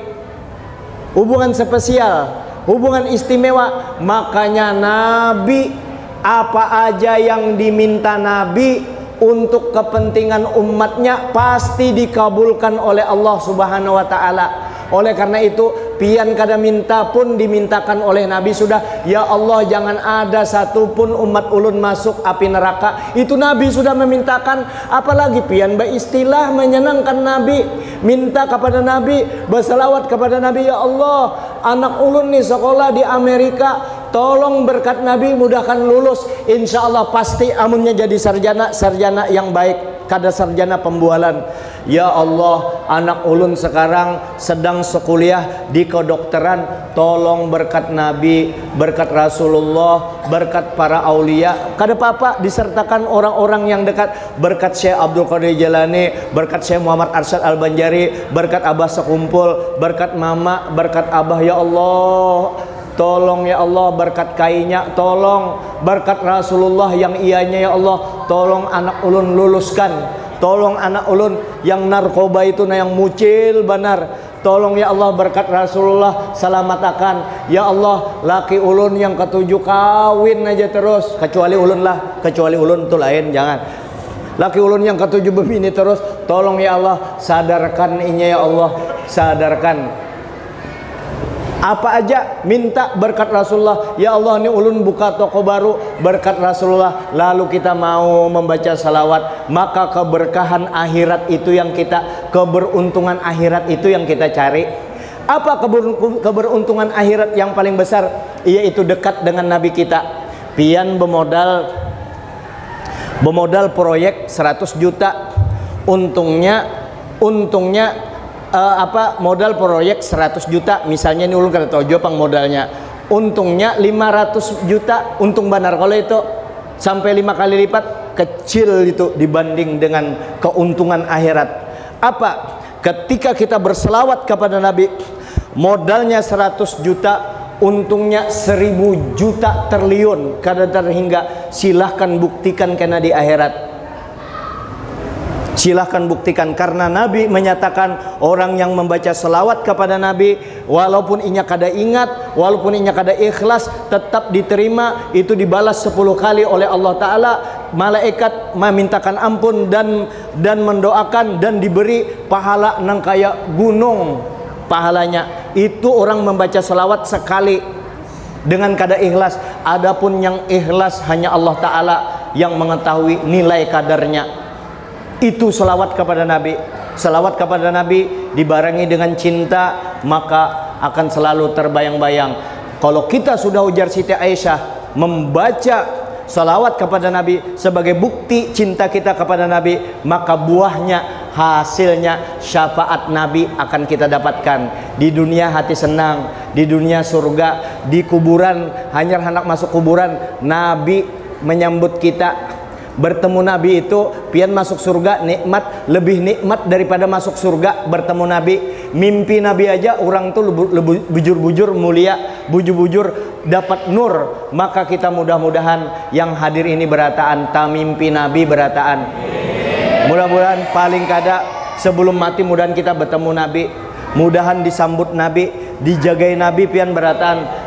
hubungan spesial, hubungan istimewa. Makanya Nabi, apa aja yang diminta Nabi untuk kepentingan umatnya pasti dikabulkan oleh Allah Subhanahu wa Ta'ala. Oleh karena itu, pian kada minta pun dimintakan oleh Nabi sudah. Ya Allah, jangan ada satupun umat ulun masuk api neraka. Itu Nabi sudah memintakan. Apalagi pian beristilah menyenangkan Nabi, minta kepada Nabi, berselawat kepada Nabi. Ya Allah, anak ulun nih sekolah di Amerika, tolong berkat Nabi mudahkan lulus. Insya Allah pasti amunnya jadi sarjana yang baik, kada sarjana pembualan. Ya Allah, anak ulun sekarang sedang sekuliah di kedokteran, tolong berkat Nabi, berkat Rasulullah, berkat para aulia, kada apa-apa disertakan orang-orang yang dekat, berkat Syekh Abdul Qadir Jalani, berkat Syekh Muhammad Arsyad Al-Banjari, berkat Abah Sekumpul, berkat Mama, berkat Abah, ya Allah tolong ya Allah, berkat kainya tolong, berkat Rasulullah yang ianya ya Allah, tolong anak ulun luluskan, tolong anak ulun yang narkoba itu yang mucil benar, tolong ya Allah, berkat Rasulullah selamatkan ya Allah, laki ulun yang ketujuh kawin aja terus, kecuali ulun lah, kecuali ulun tuh lain, jangan. Laki ulun yang ketujuh bebini terus, tolong ya Allah sadarkan inya ya Allah, sadarkan. Apa aja minta berkat Rasulullah, ya Allah ini ulun buka toko baru berkat Rasulullah, lalu kita mau membaca salawat, maka keberkahan akhirat itu yang kita, keberuntungan akhirat itu yang kita cari. Apa keberuntungan akhirat yang paling besar? Yaitu dekat dengan Nabi kita. Pian bermodal proyek 100 juta, untungnya modal proyek 100 juta misalnya, ini ulun kada tahu pang modalnya, untungnya 500 juta untung benar. Kalau itu sampai 5 kali lipat, kecil itu dibanding dengan keuntungan akhirat. Apa? Ketika kita berselawat kepada Nabi, modalnya 100 juta, untungnya 1000 juta triliun kada terhingga. Silahkan buktikan kena di akhirat. Silahkan buktikan, karena Nabi menyatakan orang yang membaca selawat kepada Nabi, walaupun inya kada ingat, walaupun inya kada ikhlas, tetap diterima, itu dibalas 10 kali oleh Allah Ta'ala. Malaikat memintakan ampun dan mendoakan, dan diberi pahala nang kaya gunung pahalanya. Itu orang membaca selawat sekali dengan kada ikhlas. Adapun yang ikhlas hanya Allah Ta'ala yang mengetahui nilai kadarnya. Itu selawat kepada Nabi. Selawat kepada Nabi dibarengi dengan cinta, maka akan selalu terbayang-bayang. Kalau kita sudah ujar Siti Aisyah, membaca selawat kepada Nabi sebagai bukti cinta kita kepada Nabi, maka buahnya, hasilnya syafaat Nabi akan kita dapatkan. Di dunia hati senang, di dunia surga, di kuburan hanya hendak masuk kuburan, Nabi menyambut kita. Bertemu Nabi itu pian masuk surga nikmat, lebih nikmat daripada masuk surga bertemu Nabi. Mimpi Nabi aja orang tuh bujur-bujur mulia, bujur-bujur dapat nur. Maka kita mudah-mudahan yang hadir ini berataan tamimpi Nabi berataan. Mudah-mudahan paling kada sebelum mati mudahan kita bertemu Nabi, mudahan disambut Nabi, dijagai Nabi pian berataan.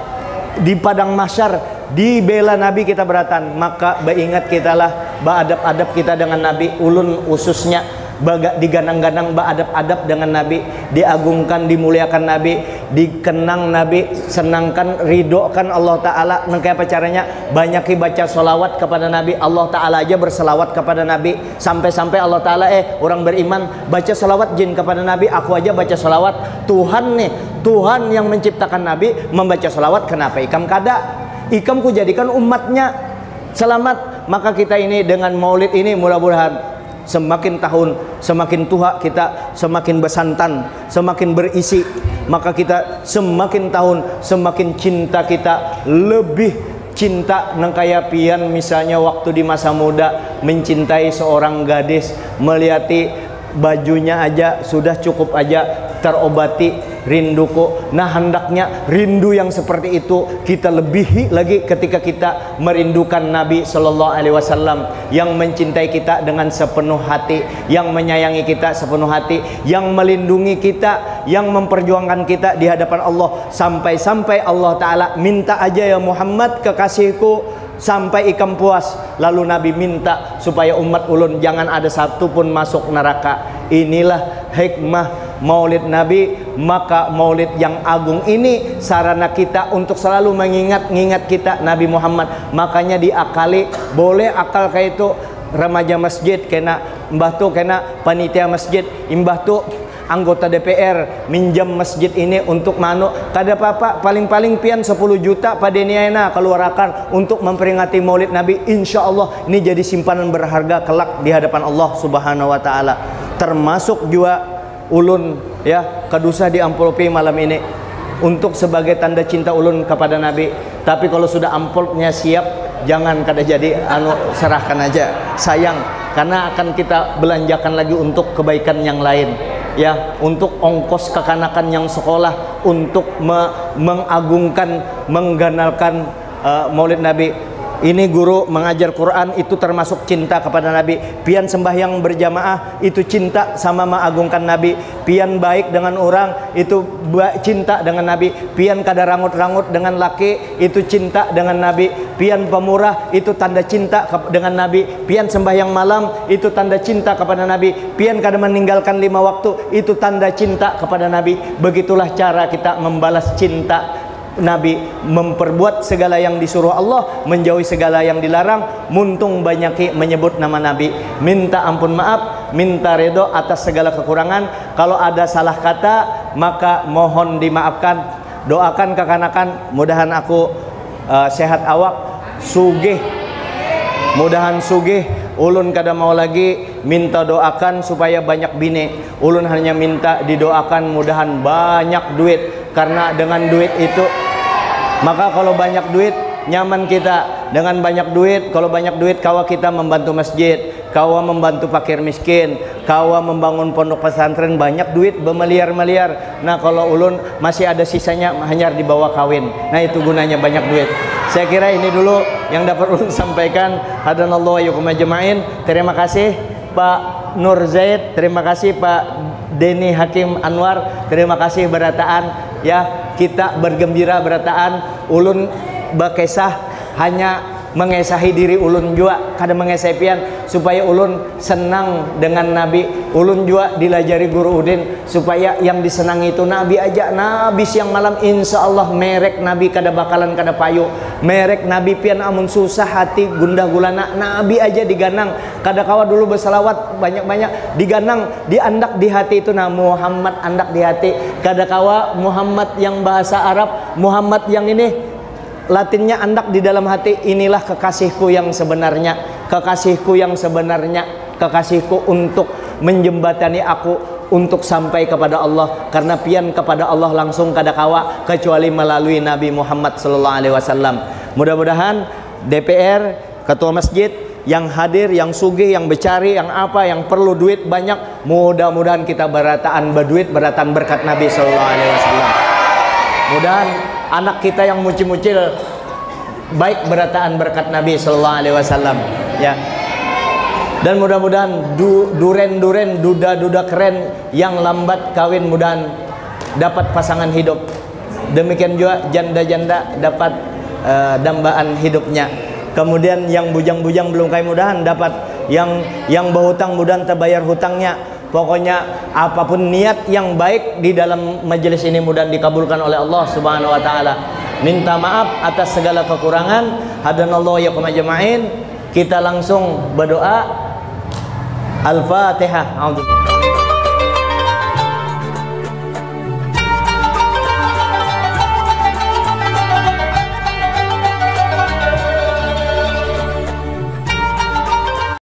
Di padang mahsyar dibela Nabi kita beratan, maka beingat kitalah beadab-adab kita dengan Nabi. Ulun khususnya diganang-ganang beadab-adab dengan Nabi, diagungkan, dimuliakan Nabi, dikenang Nabi, senangkan, ridhokan Allah Ta'ala. Nengkaya apa caranya? Banyaki baca solawat kepada Nabi. Allah Ta'ala aja berselawat kepada Nabi, sampai-sampai Allah Ta'ala orang beriman baca solawat jin kepada Nabi, aku aja baca solawat. Tuhan nih, Tuhan yang menciptakan Nabi membaca solawat, kenapa ikam kada? Ikam ku jadikan umatnya selamat. Maka kita ini dengan maulid ini mudah-mudahan semakin tahun semakin tua kita, semakin bersantan, semakin berisi, maka kita semakin tahun semakin cinta kita lebih cinta nang kaya pian misalnya waktu di masa muda mencintai seorang gadis, melihati bajunya aja sudah cukup aja terobati rinduku. Nah hendaknya rindu yang seperti itu kita lebihi lagi ketika kita merindukan Nabi Sallallahu Alaihi Wasallam yang mencintai kita dengan sepenuh hati, yang menyayangi kita sepenuh hati, yang melindungi kita, yang memperjuangkan kita di hadapan Allah, sampai-sampai Allah Ta'ala minta aja ya Muhammad kekasihku sampai ikam puas. Lalu Nabi minta supaya umat ulun jangan ada satu pun masuk neraka. Inilah hikmah maulid Nabi. Maka maulid yang agung ini sarana kita untuk selalu mengingat kita Nabi Muhammad. Makanya diakali, boleh akal kayak itu remaja masjid kena mbah tu, kena panitia masjid, imbah tu anggota DPR minjam masjid ini untuk manu kada apa-apa, paling-paling pian 10 juta pada niana keluarkan untuk memperingati maulid Nabi. Insya Allah ini jadi simpanan berharga kelak di hadapan Allah Subhanahu wa Ta'ala. Termasuk juga ulun ya kadusa di amplopi malam ini untuk sebagai tanda cinta ulun kepada Nabi. Tapi kalau sudah amplopnya siap, jangan kada jadi serahkan aja, sayang, karena akan kita belanjakan lagi untuk kebaikan yang lain ya, untuk ongkos kekanakan yang sekolah, untuk mengagungkan, mengganalkan Maulid Nabi. Ini guru mengajar Quran itu termasuk cinta kepada Nabi. Pian sembahyang berjamaah itu cinta sama mengagungkan Nabi. Pian baik dengan orang itu cinta dengan Nabi. Pian kada rangut-rangut dengan laki itu cinta dengan Nabi. Pian pemurah itu tanda cinta dengan Nabi. Pian sembahyang malam itu tanda cinta kepada Nabi. Pian kada meninggalkan 5 waktu itu tanda cinta kepada Nabi. Begitulah cara kita membalas cinta Nabi, memperbuat segala yang disuruh Allah, menjauhi segala yang dilarang, muntung banyaki menyebut nama Nabi, minta ampun maaf, minta ridho atas segala kekurangan. Kalau ada salah kata maka mohon dimaafkan. Doakan kekanakan, mudahan aku sehat awak, sugih, mudahan sugih. Ulun kada mau lagi minta doakan supaya banyak bini. Ulun hanya minta didoakan mudahan banyak duit, karena dengan duit itu maka kalau banyak duit nyaman kita. Dengan banyak duit, kalau banyak duit kawa kita membantu masjid, kawa membantu fakir miskin, kawa membangun pondok pesantren, banyak duit bermiliar-miliar. Nah kalau ulun masih ada sisanya hanya dibawa kawin. Nah itu gunanya banyak duit. Saya kira ini dulu yang dapat ulun sampaikan. Hadanallahu wa iyyakum ajma'in. Terima kasih Pak Nur Zaid, terima kasih Pak Denny Hakim Anwar, terima kasih berataan ya, kita bergembira berataan. Ulun bakesah hanya mengesahi diri ulun juga, kada mengesahi pian, supaya ulun senang dengan Nabi. Ulun juga dilajari guru Udin supaya yang disenangi itu Nabi aja. Nabi siang malam insya Allah merek Nabi kada bakalan kada payu. Merek Nabi pian amun susah hati gundah gulana, Nabi aja diganang. Kada kawa dulu bersalawat banyak-banyak, diganang, diandak di hati itu. Nah Muhammad andak di hati. Kada kawa Muhammad yang bahasa Arab, Muhammad yang ini Latinnya andak di dalam hati. Inilah kekasihku yang sebenarnya, kekasihku yang sebenarnya, kekasihku untuk menjembatani aku untuk sampai kepada Allah. Karena pian kepada Allah langsung kada kawa kecuali melalui Nabi Muhammad sallallahu alaihi wasallam. Mudah-mudahan DPR, ketua masjid yang hadir, yang sugih, yang becari, yang apa, yang perlu duit banyak, mudah-mudahan kita berataan berduit, berataan berkat Nabi sallallahu alaihi wasallam. Mudahan anak kita yang mucil-mucil baik berataan berkat Nabi sallallahu alaihi wasallam ya. Dan mudah-mudahan duren-duren, duda-duda keren yang lambat kawin mudahan dapat pasangan hidup. Demikian juga janda-janda dapat dambaan hidupnya. Kemudian yang bujang-bujang belum kaya mudahan dapat, yang berhutang mudahan terbayar hutangnya. Pokoknya apapun niat yang baik di dalam majelis ini mudah dikabulkan oleh Allah Subhanahu wa taala. Minta maaf atas segala kekurangan. Hadanallahu wa iyyakum ajma'in. Kita langsung berdoa. Al-Fatihah.